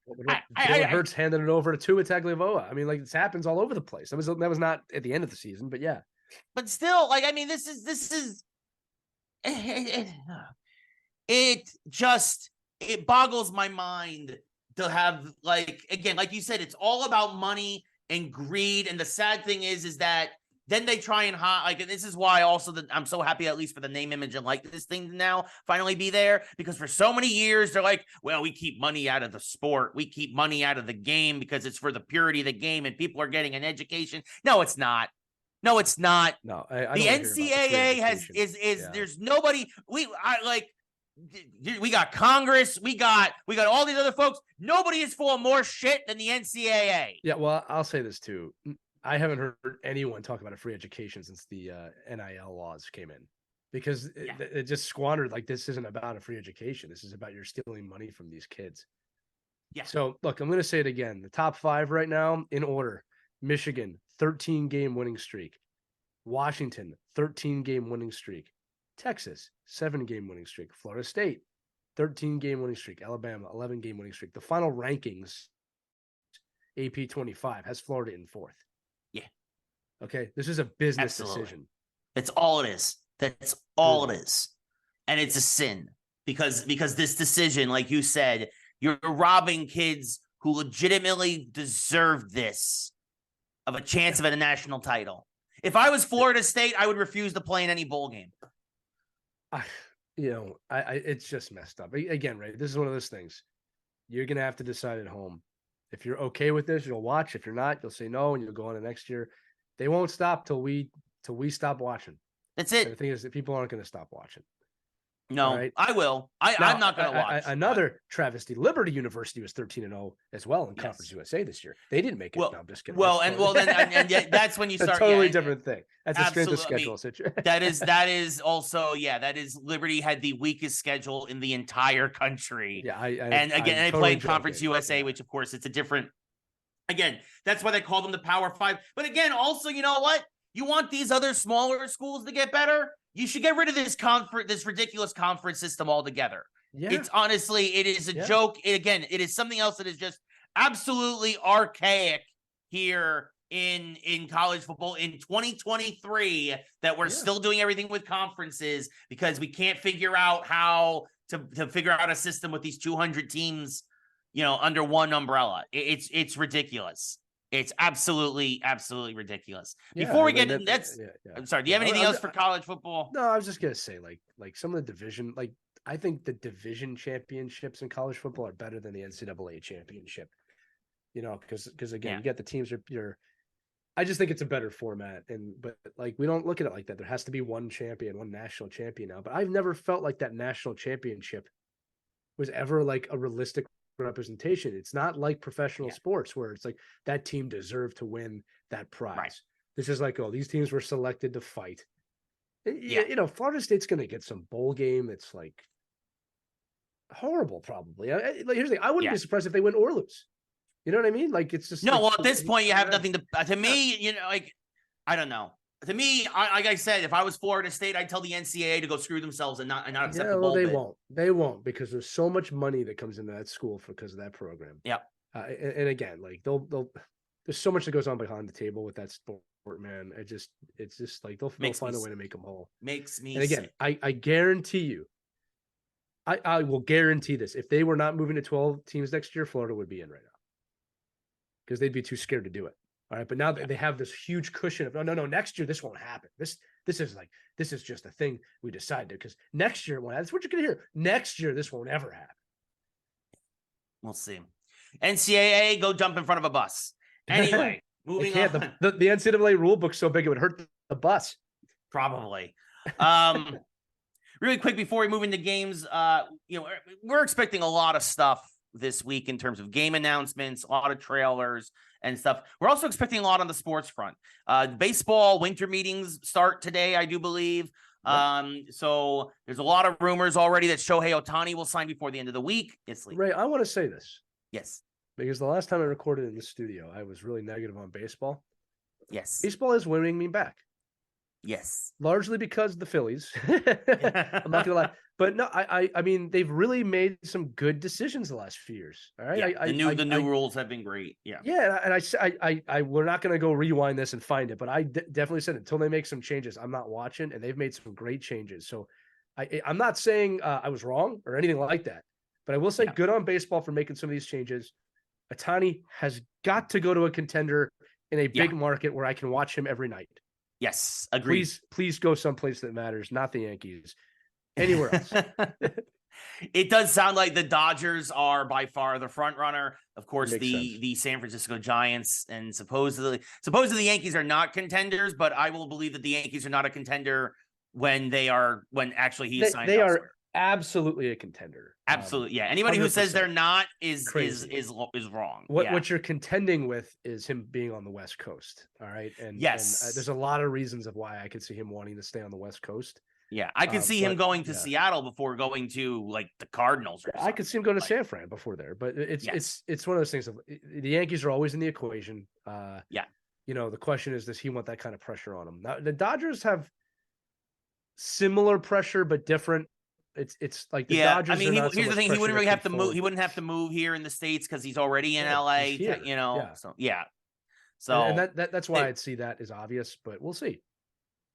Jalen Hurts handed it over to Tua Tagovailoa. I mean, like, this happens all over the place. That was not at the end of the season, but yeah. But still, like, I mean, this is it boggles my mind to have, like, again, like you said, it's all about money and greed. And the sad thing is that then they try and and this is why also I'm so happy, at least for the name, image, and likeness thing to now finally be there, because for so many years they're like, well, we keep money out of the sport, we keep money out of the game because it's for the purity of the game and people are getting an education. No, it's not. No, it's not. No, the NCAA there's nobody. We got Congress. We got all these other folks. Nobody is full of more shit than the NCAA. Yeah, well, I'll say this too. I haven't heard anyone talk about a free education since the NIL laws came in, because it just squandered. Like, this isn't about a free education. This is about you're stealing money from these kids. Yeah. So look, I'm going to say it again. The top 5 right now in order: Michigan, 13-game winning streak. Washington, 13-game winning streak. Texas, 7-game winning streak. Florida State, 13-game winning streak. Alabama, 11-game winning streak. The final rankings, AP 25, has Florida in 4th. Yeah. Okay. This is a business decision. That's all it is. That's all it is. And it's a sin because this decision, like you said, you're robbing kids who legitimately deserve this of a chance of a national title. If I was Florida State, I would refuse to play in any bowl game. It's just messed up. Again, right? This is one of those things. You're going to have to decide at home. If you're okay with this, you'll watch. If you're not, you'll say no, and you'll go on to next year. They won't stop till we stop watching. That's it. And the thing is that people aren't going to stop watching. No, right? I will. I'm not going to watch. Another travesty. Liberty University was 13-0 as well in Conference USA this year. They didn't make it. No, I'm just kidding. Then that's when you start. A totally different thing. That's a strength of schedule situation. That is also Liberty had the weakest schedule in the entire country. Yeah, they played Conference USA, which of course it's a different. Again, that's why they call them the Power Five. But again, also, you know what? You want these other smaller schools to get better? You should get rid of this ridiculous conference system altogether. Yeah. It's honestly, it is a joke. It is something else that is just absolutely archaic here in college football in 2023 that we're still doing everything with conferences because we can't figure out how to figure out a system with these 200 teams, under one umbrella. It's ridiculous. It's absolutely ridiculous. Before we get into I'm sorry. Do you have anything else for college football? No, I was just gonna say, like some of the division, I think the division championships in college football are better than the NCAA championship. Because again, you get the teams I just think it's a better format, but we don't look at it like that. There has to be one champion, one national champion now. But I've never felt like that national championship was ever like a realistic representation. It's not like professional sports where it's like that team deserved to win that prize. Right. This is like, these teams were selected to fight. Florida State's going to get some bowl game that's like horrible, probably. Here's the thing: I wouldn't be surprised if they win or lose. You know what I mean? Like it's just at this point, you have nothing to me. I don't know. To me, like I said, if I was Florida State, I'd tell the NCAA to go screw themselves and not accept the bowl bid. They won't because there's so much money that comes into that school because of that program. Yeah. And again, there's so much that goes on behind the table with that sport, man. It's just like they'll find a way to make them whole. Makes me. And again, I guarantee you, I will guarantee this: if they were not moving to 12 teams next year, Florida would be in right now because they'd be too scared to do it. All right, but now they have this huge cushion of no, next year this won't happen. This is just a thing we decided because next year that's what you're gonna hear. Next year this won't ever happen. We'll see. NCAA, go jump in front of a bus. Anyway, moving on. The NCAA rule book's so big it would hurt the bus. Probably. Really quick before we move into games, we're expecting a lot of stuff this week in terms of game announcements, a lot of trailers and stuff. We're also expecting a lot on the sports front. Baseball winter meetings start today, I do believe. So there's a lot of rumors already that Shohei Ohtani will sign before the end of the week. Ray, I want to say this. Yes. Because the last time I recorded in the studio, I was really negative on baseball. Yes. Baseball is winning me back. Yes. Largely because of the Phillies. I'm not gonna lie. But no, I mean, they've really made some good decisions the last few years. All right. Yeah, the new rules have been great. Yeah. Yeah. And I we're not going to go rewind this and find it, but I definitely said until they make some changes, I'm not watching, and they've made some great changes. So I'm not saying I was wrong or anything like that, but I will say good on baseball for making some of these changes. Ohtani has got to go to a contender in a big market where I can watch him every night. Yes. Agreed. Please go someplace that matters, not the Yankees. Anywhere else. It does sound like the Dodgers are by far the front runner. Of course, the San Francisco Giants and supposedly the Yankees are not contenders, but I will believe that the Yankees are not a contender when actually he is signed. They are absolutely a contender. Absolutely. Yeah. Anybody 100%. Who says they're not is wrong. What you're contending with is him being on the West Coast. All right. And there's a lot of reasons of why I could see him wanting to stay on the West Coast. Yeah, I could see him going to Seattle before going to like the Cardinals. Or I could see him going to San Fran before there, but it's one of those things. The Yankees are always in the equation. the question is, does he want that kind of pressure on him? Now, the Dodgers have similar pressure, but different. It's like the Dodgers. I mean, are not so here's the much thing: he pressure wouldn't really have to move. conform. He wouldn't have to move here in the States because he's already in Yeah, LA. he's here. Yeah. So yeah. And So that's why I'd see that as obvious, but we'll see.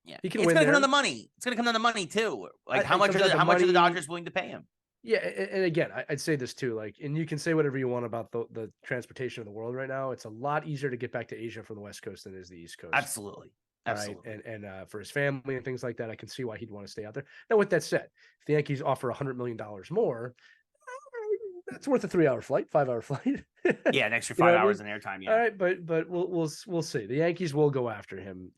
yeah, He can it's win going to there. come down to money. It's going to come down to money too. Like how It much comes are down to how much are the money. Dodgers willing to pay him? Yeah, and again, I'd say this too. Like, and you can say whatever you want about the transportation of the world right now. It's a lot easier to get back to Asia from the West Coast than it is the East Coast. Absolutely. Absolutely. Right. And for his family and things like that, I can see why he'd want to stay out there. Now, with that said, if the Yankees offer $100 million more, that's worth a 3-hour flight, 5-hour flight. Yeah, an extra 5 hours in airtime. Yeah. All right, but we'll see. The Yankees will go after him.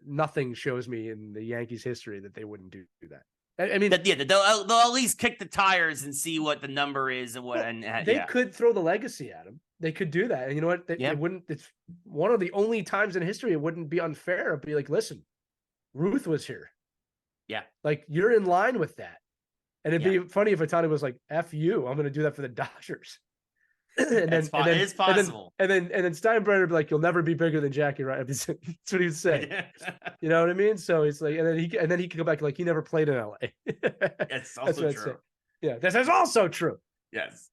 Nothing shows me in the Yankees' history that they wouldn't do that. I mean, they'll at least kick the tires and see what the number is and what. They could throw the legacy at him. They could do that, and you know what? It wouldn't. It's one of the only times in history it wouldn't be unfair. It'd be like, listen, Ruth was here. Yeah, like you're in line with that, and it'd be funny if Ohtani was like, "F you, I'm going to do that for the Dodgers." It's possible. And then Steinbrenner would be like, "You'll never be bigger than Jackie," right? That's what he would say. You know what I mean? So it's like, and then he could go back like he never played in LA. It's also true. Yeah, this is also true. Yes.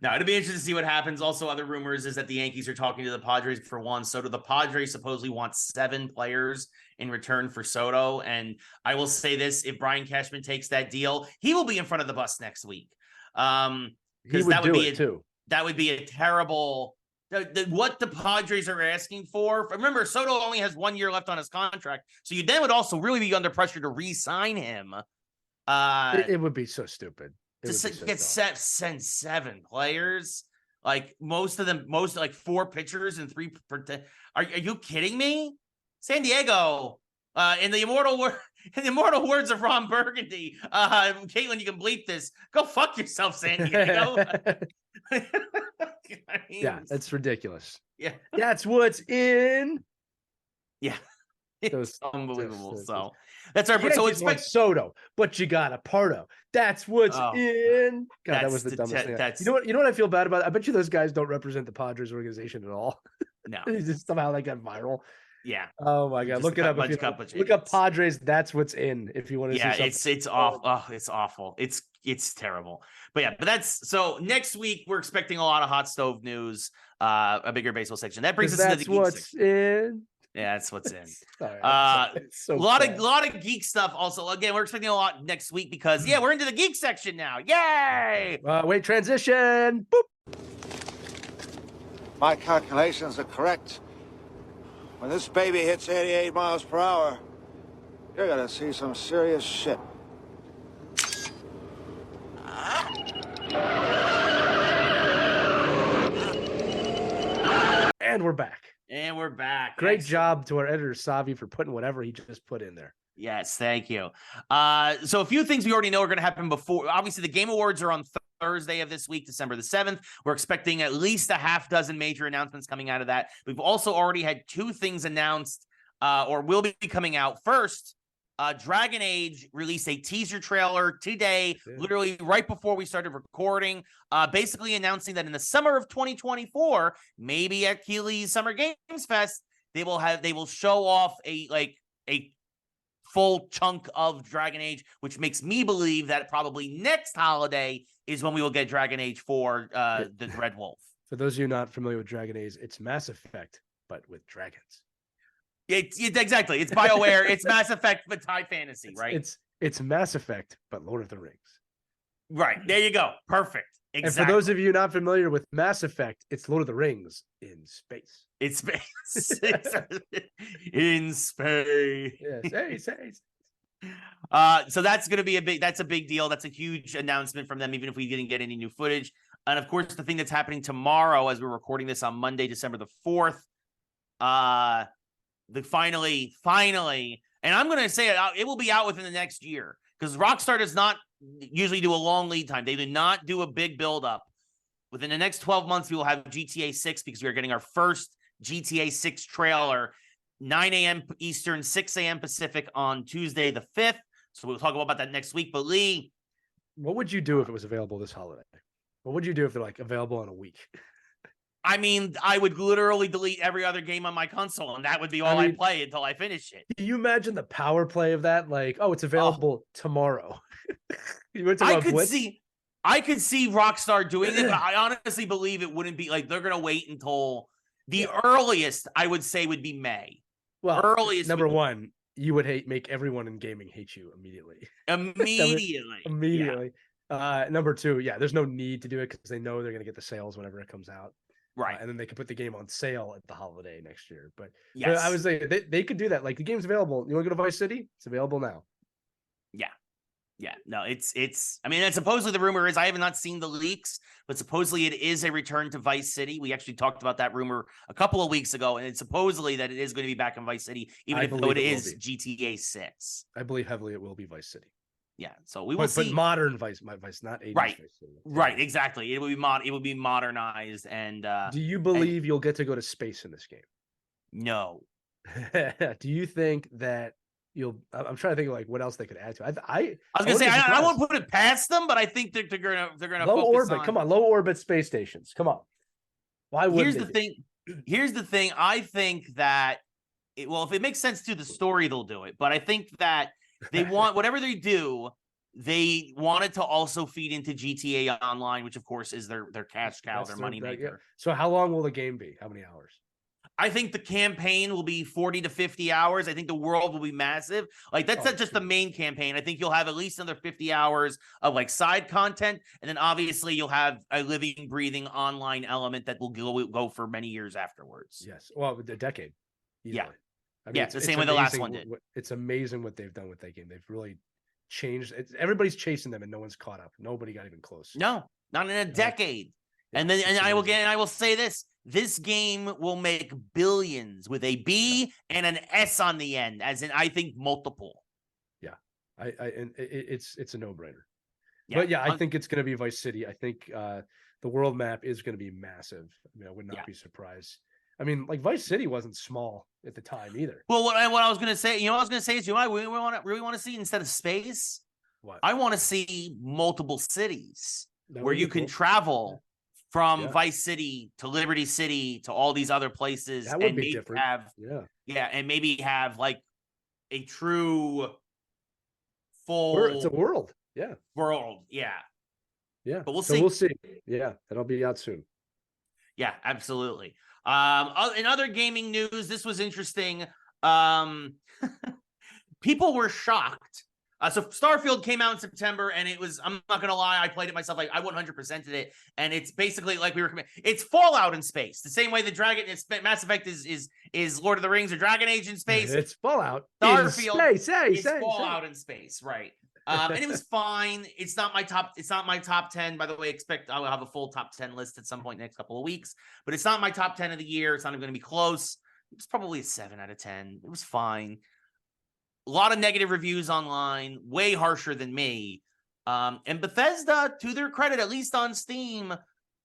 Now, it'll be interesting to see what happens. Also, other rumors is that the Yankees are talking to the Padres for one. Soto, the Padres supposedly want 7 players in return for Soto. And I will say this, if Brian Cashman takes that deal, he will be in front of the bus next week. Because that would be a terrible what the Padres are asking for. Remember, Soto only has 1 year left on his contract. So you then would also really be under pressure to re-sign him. It would be so stupid. Send 7 players, like most like 4 pitchers and 3. Are you kidding me? San Diego, in the immortal words of Ron Burgundy, Caitlin, you can bleep this. Go fuck yourself, San Diego. Yeah, that's ridiculous. Yeah, that's what's in. Yeah. It's unbelievable. So that's our. So expect Soto, but you got a Pardo. That's what's in. God, that was the dumbest thing. You know what I feel bad about? I bet you those guys don't represent the Padres organization at all. No, just somehow they got viral. Yeah. Oh my God, look it up. Look up Padres. That's what's in. If you want to. Yeah, it's awful. Oh, it's awful. It's terrible. But that's so. Next week we're expecting a lot of hot stove news. A bigger baseball section. That brings us into the Geeks section. In. Yeah, that's what's in. Sorry, a lot of geek stuff. Also, again, we're expecting a lot next week because we're into the geek section now. Yay! Wait, transition. Boop. My calculations are correct. When this baby hits 88 miles per hour, you're gonna see some serious shit. And we're back. Great job to our editor, Savi, for putting whatever he just put in there. Yes, thank you. So a few things we already know are going to happen before. Obviously, the Game Awards are on Thursday of this week, December the 7th. We're expecting at least a half dozen major announcements coming out of that. We've also already had 2 things announced or will be coming out. First, Dragon Age released a teaser trailer today, literally right before we started recording, basically announcing that in the summer of 2024, maybe at Keeley's Summer Games Fest, they will show off a full chunk of Dragon Age, which makes me believe that probably next holiday is when we will get Dragon Age 4, the Red Wolf. For those of you not familiar with Dragon Age, it's Mass Effect, but with dragons. Exactly. It's BioWare. It's Mass Effect, but high fantasy, right? It's Mass Effect, but Lord of the Rings. Right. There you go. Perfect. Exactly. And for those of you not familiar with Mass Effect, it's Lord of the Rings in space. In space. In space. Yes. So that's going to be a big deal. That's a huge announcement from them, even if we didn't get any new footage. And of course, the thing that's happening tomorrow, as we're recording this on Monday, December the 4th, finally, and I'm going to say it will be out within the next year because Rockstar does not usually do a long lead time. They do not do a big build-up. Within the next 12 months, we will have GTA 6 because we are getting our first GTA 6 trailer, 9 a.m. Eastern, 6 a.m. Pacific on Tuesday the 5th. So we'll talk about that next week. But Lee, what would you do if it was available this holiday? What would you do if they're like available in a week? I mean, I would literally delete every other game on my console, and that would be all I play until I finish it. Can you imagine the power play of that? Like, oh, it's available tomorrow. You went to I could see Rockstar doing it, but I honestly believe it wouldn't be like they're gonna wait until the earliest. I would say would be May. Well, earliest number one, you would make everyone in gaming hate you immediately. Immediately. Number two, there's no need to do it because they know they're gonna get the sales whenever it comes out. Right. And then they could put the game on sale at the holiday next year. But yes, I was saying they could do that. Like the game's available. You want to go to Vice City? It's available now. Yeah. No, it's. I mean, and supposedly the rumor is I have not seen the leaks, but supposedly it is a return to Vice City. We actually talked about that rumor a couple of weeks ago, and it's supposedly that it is going to be back in Vice City, even though it is GTA 6. I believe heavily it will be Vice City. Yeah, so we will see. But modern Vice, not 80s right, Vice City. Right, exactly. It will be It will be modernized. And do you believe you'll get to go to space in this game? No. Do you think that I'm trying to think of like what else they could add to it. I was gonna say I won't put it past them, but I think they're gonna low orbit. Come on, low orbit space stations. Come on. Why would Here's the thing. I think that if it makes sense to the story, they'll do it. But I think that they want whatever they do, they want it to also feed into GTA Online, which of course is their cash cow, their money maker. Yeah. So how long will the game be? How many hours? I think the campaign will be 40 to 50 hours. I think the world will be massive. Like that's not just the main campaign. I think you'll have at least another 50 hours of like side content. And then obviously you'll have a living, breathing online element that will go for many years afterwards. Yes. Well, a decade. Yeah. I mean, it's the same way the last one did. It's amazing what they've done with that game. They've really changed. Everybody's chasing them and no one's caught up. Nobody got even close. No, not in a decade. And I will say this game will make billions with a B and an S on the end, as in I think multiple. Yeah, and it's a no-brainer. Yeah. But I think it's going to be Vice City. I think the world map is going to be massive. I mean, I would not be surprised. I mean, like Vice City wasn't small at the time either. Well, what I was going to say, is, I really want to see instead of space. What? I want to see multiple cities where you can travel from Vice City to Liberty City to all these other places. That would be different. And maybe have like a true full. It's a world. Yeah. World. Yeah. Yeah. But we'll see. We'll see. Yeah. That'll be out soon. Yeah, absolutely. In other gaming news, this was interesting. People were shocked. So Starfield came out in September, and it was, I'm not going to lie, I played it myself. Like I 100%ed it. And it's basically like it's Fallout in space. The same way Mass Effect is Lord of the Rings or Dragon Age in space. It's Fallout. Starfield is Fallout in space. Right. And it was fine. It's not my top 10. By the way, I'll have a full top 10 list at some point next couple of weeks, but it's not my top 10 of the year. It's not even going to be close. It's probably a 7 out of 10. It was fine. A lot of negative reviews online, way harsher than me. And Bethesda, to their credit, at least on Steam,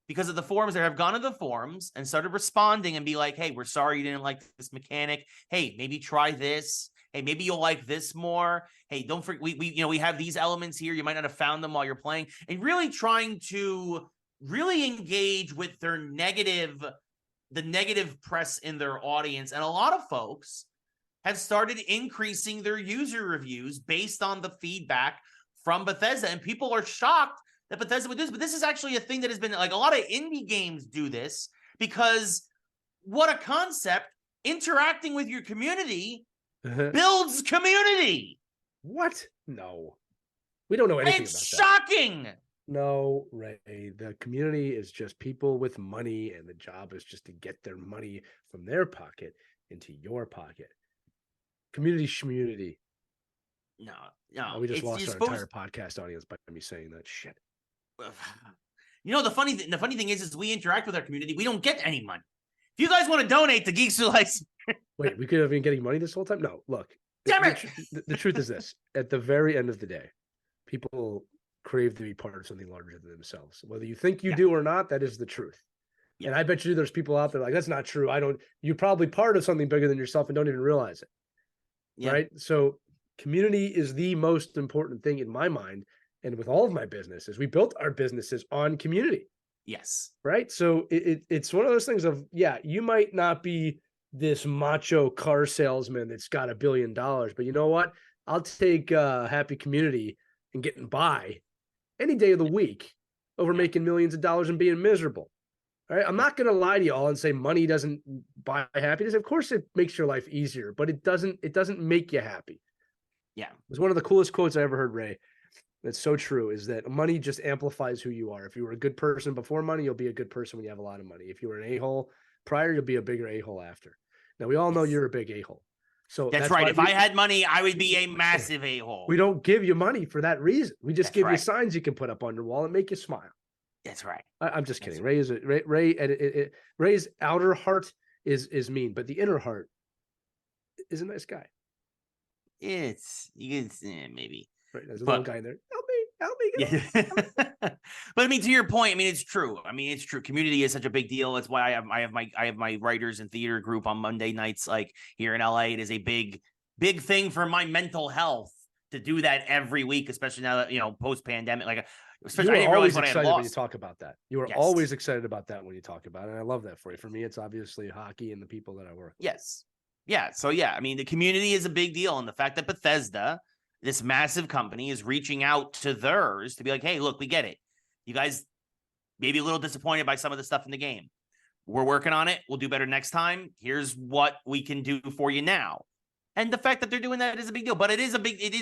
because of the forums, they have gone to the forums and started responding and be like, hey, we're sorry you didn't like this mechanic. Hey, maybe try this. Hey, maybe you'll like this more. Hey, don't forget, we have these elements here. You might not have found them while you're playing. And really trying to really engage with the negative press in their audience. And a lot of folks have started increasing their user reviews based on the feedback from Bethesda. And people are shocked that Bethesda would do this. But this is actually a thing that has been like a lot of indie games do this because what a concept. Interacting with your community builds community. What? No. We don't know anything about that. It's shocking. No, Ray. The community is just people with money, and the job is just to get their money from their pocket into your pocket. Community. No. We just lost our entire podcast audience by me saying that shit. The funny thing is we interact with our community. We don't get any money. If you guys want to donate to Geeks Who Like Sports. Wait, we could have been getting money this whole time? No, look. Damn it! The truth is this. At the very end of the day, people crave to be part of something larger than themselves. Whether you think you do or not, that is the truth. Yeah. And I bet you there's people out there like, that's not true. You're probably part of something bigger than yourself and don't even realize it. Yeah. Right? So community is the most important thing in my mind. And with all of my businesses, we built our businesses on community. Yes. Right. So it's one of those things of, yeah, you might not be this macho car salesman that's got $1 billion, but you know what? I'll take happy community and getting by any day of the week over making millions of dollars and being miserable. All right. I'm not going to lie to you all and say money doesn't buy happiness. Of course it makes your life easier, but it doesn't make you happy. Yeah. It was one of the coolest quotes I ever heard, Ray. That's so true, is that money just amplifies who you are. If you were a good person before money, you'll be a good person when you have a lot of money. If you were an a-hole prior, you'll be a bigger a-hole after. Now, we all know you're a big a-hole. So that's right. If I had money, I would be a massive a-hole. We don't give you money for that reason. We just give you right. signs you can put up on your wall and make you smile. That's right. I'm just kidding. Ray's outer heart is mean, but the inner heart is a nice guy. Maybe. Right, there's a little guy in there. Help me. Yeah. But I mean, to your point, I mean, it's true. It's true. Community is such a big deal. That's why I have my writers and theater group on Monday nights, like here in LA. It is a big thing for my mental health to do that every week, especially now that, post pandemic. Like, especially, I didn't realize what I had lost. When you talk about that. You are always excited about that when you talk about it. And I love that for you. For me, it's obviously hockey and the people that I work with. Yes. Yeah. So yeah, the community is a big deal, and the fact that Bethesda, this massive company, is reaching out to theirs to be like, hey, look, we get it. You guys may be a little disappointed by some of the stuff in the game. We're working on it. We'll do better next time. Here's what we can do for you now. And the fact that they're doing that is a big deal, but it is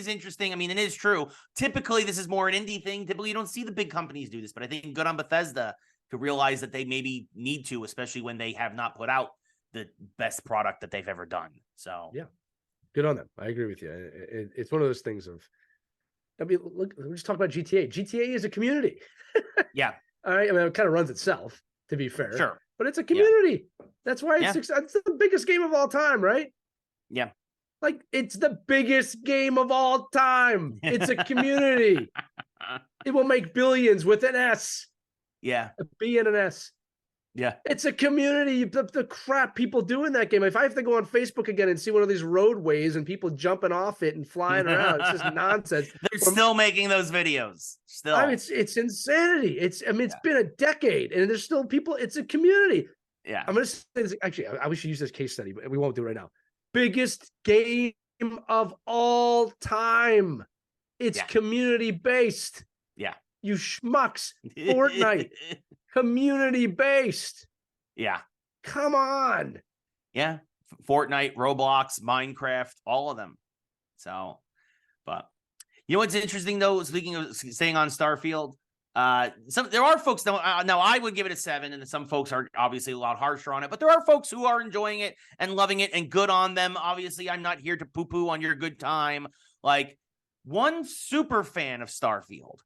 interesting. It is true. Typically, this is more an indie thing. Typically, you don't see the big companies do this, but I think good on Bethesda to realize that they maybe need to, especially when they have not put out the best product that they've ever done. So, yeah. Good on them. I agree with you. It's one of those things of, look, we're just talking about GTA. GTA is a community. Yeah. All right. It kind of runs itself, to be fair. Sure. But it's a community. Yeah. That's why it's the biggest game of all time, right? Yeah. Like, it's the biggest game of all time. It's a community. It will make billions with an S. Yeah. A B and an S. Yeah. It's a community. The crap people do in that game. If I have to go on Facebook again and see one of these roadways and people jumping off it and flying around, it's just nonsense. They're still making those videos. Still. It's insanity. It's been a decade and there's still people. It's a community. Yeah. I'm going to say this. Actually, I wish you use this case study, but we won't do it right now. Biggest game of all time. It's community based. Yeah. You schmucks. Fortnite. Community based. Yeah. Come on. Yeah. Fortnite, Roblox, Minecraft, all of them. So, but what's interesting though, speaking of staying on Starfield, there are folks now I would give it a 7, and some folks are obviously a lot harsher on it, but there are folks who are enjoying it and loving it, and good on them. Obviously, I'm not here to poo-poo on your good time. Like, one super fan of Starfield.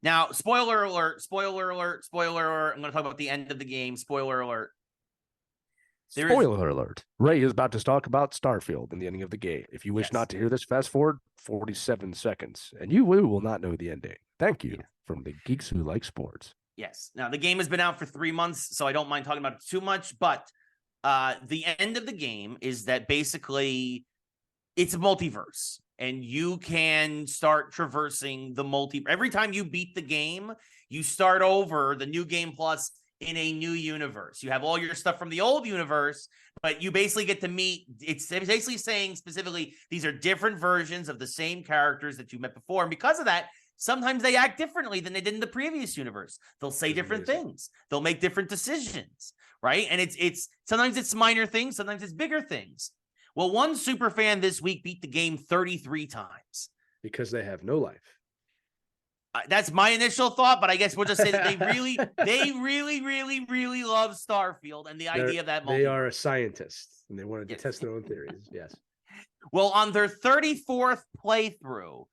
Now, spoiler alert. I'm going to talk about the end of the game. Spoiler alert. Spoiler alert. Ray is about to talk about Starfield and the ending of the game. If you wish not to hear this, fast forward 47 seconds, and you will not know the ending. Thank you from the Geeks Who Like Sports. Yes. Now, the game has been out for 3 months, so I don't mind talking about it too much, but the end of the game is that basically it's a multiverse, and you can start traversing the every time you beat the game, you start over the new game plus in a new universe. You have all your stuff from the old universe, but you basically get to meet, it's basically saying specifically, these are different versions of the same characters that you met before. And because of that, sometimes they act differently than they did in the previous universe. They'll say different things. They'll make different decisions, right? And it's sometimes it's minor things, sometimes it's bigger things. Well, one super fan this week beat the game 33 times. Because they have no life. That's my initial thought, but I guess we'll just say that they really love Starfield and the idea of that multiverse. They are a scientist, and they wanted to test their own theories. Yes. Well, on their 34th playthrough,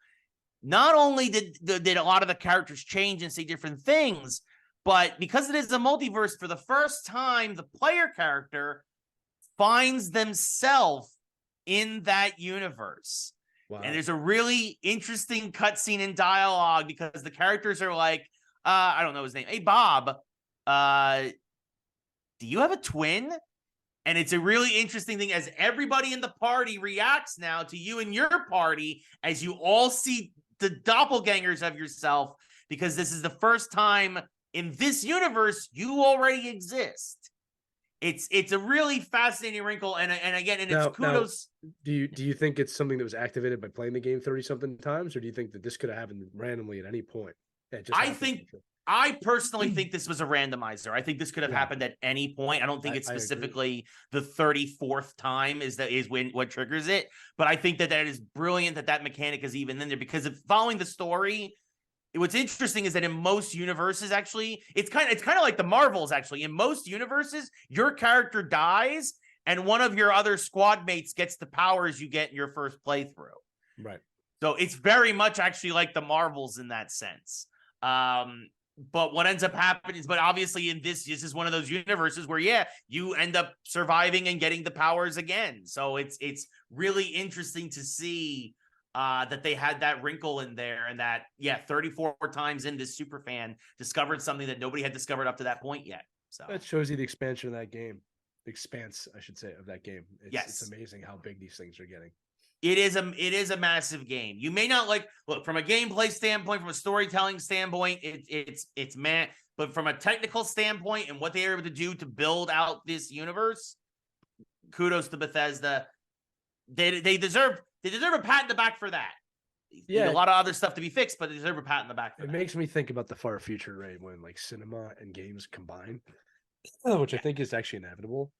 not only did a lot of the characters change and say different things, but because it is a multiverse, for the first time, the player character finds themselves in that universe. Wow. And there's a really interesting cutscene in dialogue because the characters are like, I don't know his name. Hey, Bob, do you have a twin? And it's a really interesting thing as everybody in the party reacts now to you and your party as you all see the doppelgangers of yourself, because this is the first time In this universe, you already exist. It's a really fascinating wrinkle, and again, and it's kudos. Do you think it's something that was activated by playing the game 30-something times, or do you think that this could have happened randomly at any point? I personally think this was a randomizer. I think this could have happened at any point. I don't think it's specifically the 34th time is when what triggers it. But I think that is brilliant that mechanic is even in there, because if following the story, what's interesting is that in most universes, actually, it's kind of like the Marvels. Actually, in most universes, your character dies and one of your other squad mates gets the powers you get in your first playthrough. Right. So it's very much actually like the Marvels in that sense. But what ends up happening is, but obviously in this is one of those universes where, you end up surviving and getting the powers again. So it's really interesting to see that they had that wrinkle in there, and that, 34 times in, this super fan discovered something that nobody had discovered up to that point yet. So that shows you the expansion of that game. The expanse, I should say, of that game. It's amazing how big these things are getting. It is a massive game. You may not look from a gameplay standpoint, from a storytelling standpoint, it's man, but from a technical standpoint and what they were able to do to build out this universe, kudos to Bethesda. They deserve a pat in the back for that. Yeah, a lot of other stuff to be fixed, but they deserve a pat in the back for that. Makes me think about the far future, right, when cinema and games combine, which I think is actually inevitable.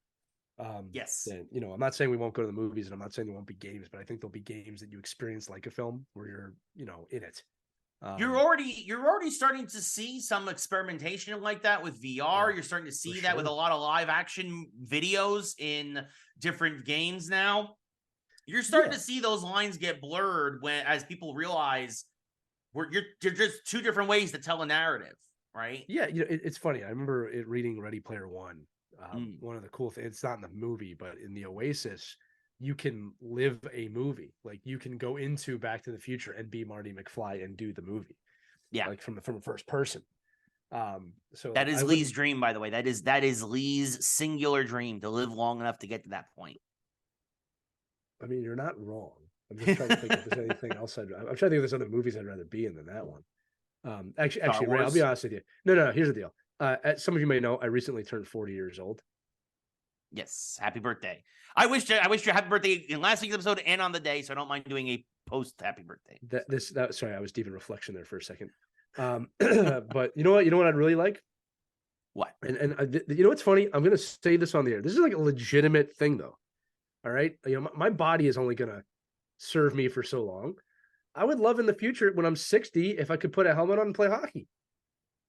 Yes. And, I'm not saying we won't go to the movies, and I'm not saying there won't be games, but I think there'll be games that you experience like a film where you're, in it. You're already starting to see some experimentation like that with VR. You're starting to see that with a lot of live action videos in different games now. You're starting to see those lines get blurred as people realize you're just two different ways to tell a narrative, right? Yeah, it's funny. I remember reading Ready Player One. One of the cool things, it's not in the movie, but in the Oasis, you can live a movie. Like, you can go into Back to the Future and be Marty McFly and do the movie. Yeah, like from first person. So that is Lee's dream, by the way. That is Lee's singular dream, to live long enough to get to that point. I mean, you're not wrong. I'm just trying to think if there's anything else. I'm trying to think if there's other movies I'd rather be in than that one. Actually, Ray, I'll be honest with you. No. Here's the deal. Some of you may know, I recently turned 40 years old. Yes, happy birthday! I wish you happy birthday in last week's episode and on the day, so I don't mind doing a post happy birthday. Sorry, I was deep in reflection there for a second. But you know what I'd really like? What? And you know what's funny? I'm gonna say this on the air. This is like a legitimate thing, though. All right, my body is only gonna serve me for so long. I would love in the future, when I'm 60, if I could put a helmet on and play hockey.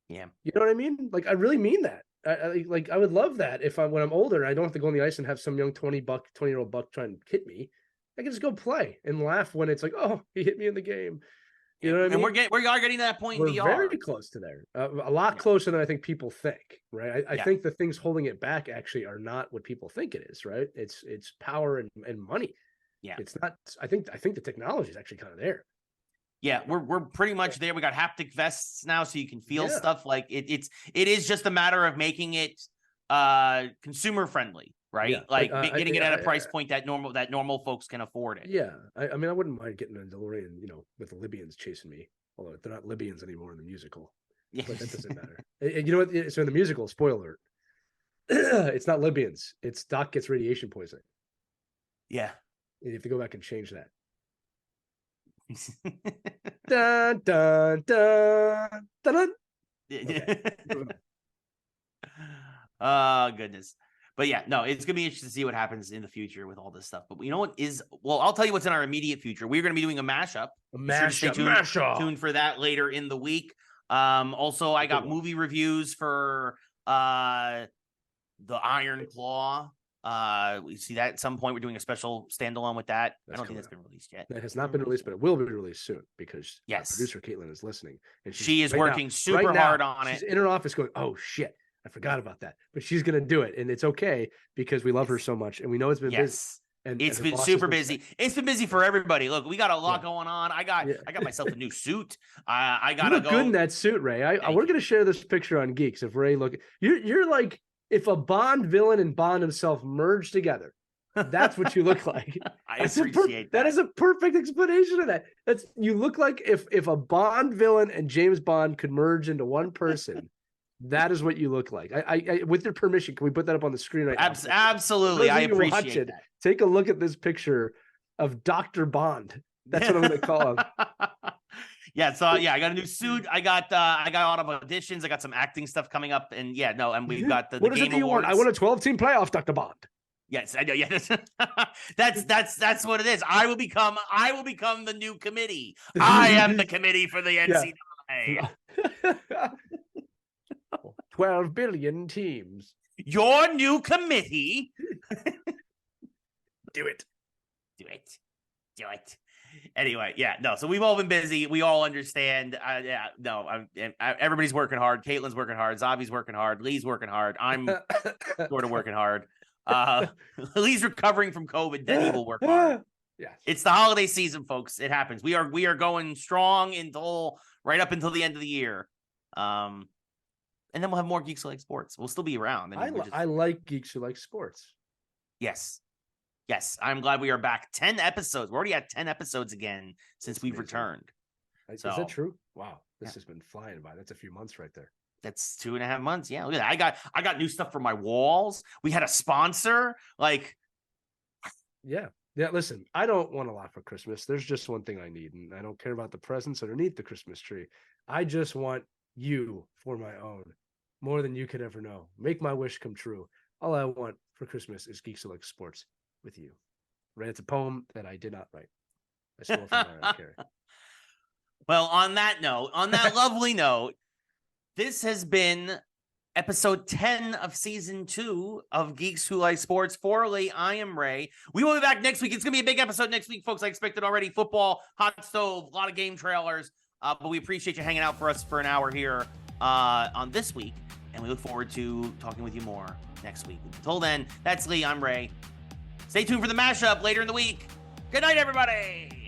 Yeah, you know what I mean? Like, I really mean that. I would love that when I'm older and I don't have to go on the ice and have some young 20-year-old buck try and hit me. I can just go play and laugh when it's like, oh, he hit me in the game. You know what I mean? And we are getting to that point in VR. We're very close to there. A lot closer than I think people think, right? I think the things holding it back actually are not what people think it is, right? It's power and money. Yeah. It's not. I think the technology is actually kind of there. Yeah, we're pretty much there. We got haptic vests now, so you can feel stuff. Like it is just a matter of making it consumer friendly, right? Yeah. Like getting it at a price point that normal folks can afford it. Yeah, I mean, I wouldn't mind getting a DeLorean, with the Libyans chasing me. Although they're not Libyans anymore in the musical, but that doesn't matter. And you know what? So in the musical, spoiler alert, it's not Libyans. It's Doc gets radiation poisoning. Yeah, you have to go back and change that. Dun, dun, dun, dun, dun. Okay. Oh, goodness. But yeah, no, it's gonna be interesting to see what happens in the future with all this stuff. But you know what is? Well, I'll tell you what's in our immediate future. We're gonna be doing a mashup. Tuned for that later in the week. Also, I got movie reviews for the Iron Claw. We see that at some point. We're doing a special standalone with that. I don't think that's been released yet. That has not been released, but it will be released soon because producer Caitlin is listening, and she is working super hard on it. She's in her office going, "Oh shit, I forgot about that," but she's gonna do it, and it's okay because we love her so much, and we know it's been busy. And it's been super busy. It's been busy for everybody. Look, we got a lot going on. I got myself a new suit. I gotta go. Good in that suit, Ray. We're gonna share this picture on Geeks. If Ray you're like. If a Bond villain and Bond himself merge together, that's what you look like. I appreciate that. That is a perfect explanation of that. You look like if a Bond villain and James Bond could merge into one person, That is what you look like. I with your permission, can we put that up on the screen right now? Absolutely. I appreciate that. Take a look at this picture of Dr. Bond. That's what I'm going to call him. Yeah. So I got a new suit. I got a lot of auditions. I got some acting stuff coming up, and and we've got the what is Game it you Awards. want? I want a 12-team playoff, Dr. Bond. Yes, I know. Yeah, that's what it is. I will become the new committee. I am the committee for the NCAA. 12 billion teams. Your new committee. Do it. Anyway, so we've all been busy. We all understand. Everybody's working hard. Caitlin's working hard. Zabi's working hard. Lee's working hard. I'm sort of working hard. Lee's recovering from COVID. Then he will work hard. Yes. It's the holiday season, folks. It happens. We are going strong right up until the end of the year. And then we'll have more Geeks Who Like Sports. We'll still be around. I like Geeks Who Like Sports. Yes. I'm glad we are back. 10 episodes. We're already at 10 episodes again since we've returned. Is that true? Wow. This has been flying by. That's a few months right there. That's 2.5 months. Yeah. Look at that. I got new stuff for my walls. We had a sponsor. Yeah. Listen, I don't want a lot for Christmas. There's just one thing I need, and I don't care about the presents underneath the Christmas tree. I just want you for my own, more than you could ever know. Make my wish come true. All I want for Christmas is Geeks Who Like Sports with you. Rant's a poem that I did not write. I stole from Mariah Carey. Well, on that lovely note, this has been episode 10 of season 2 of Geeks Who Like Sports. For Lee, I am Ray. We will be back next week. It's going to be a big episode next week, folks. I expected already. Football, hot stove, a lot of game trailers. But we appreciate you hanging out for us for an hour here on this week. And we look forward to talking with you more next week. Until then, that's Lee. I'm Ray. Stay tuned for the mashup later in the week. Good night, everybody.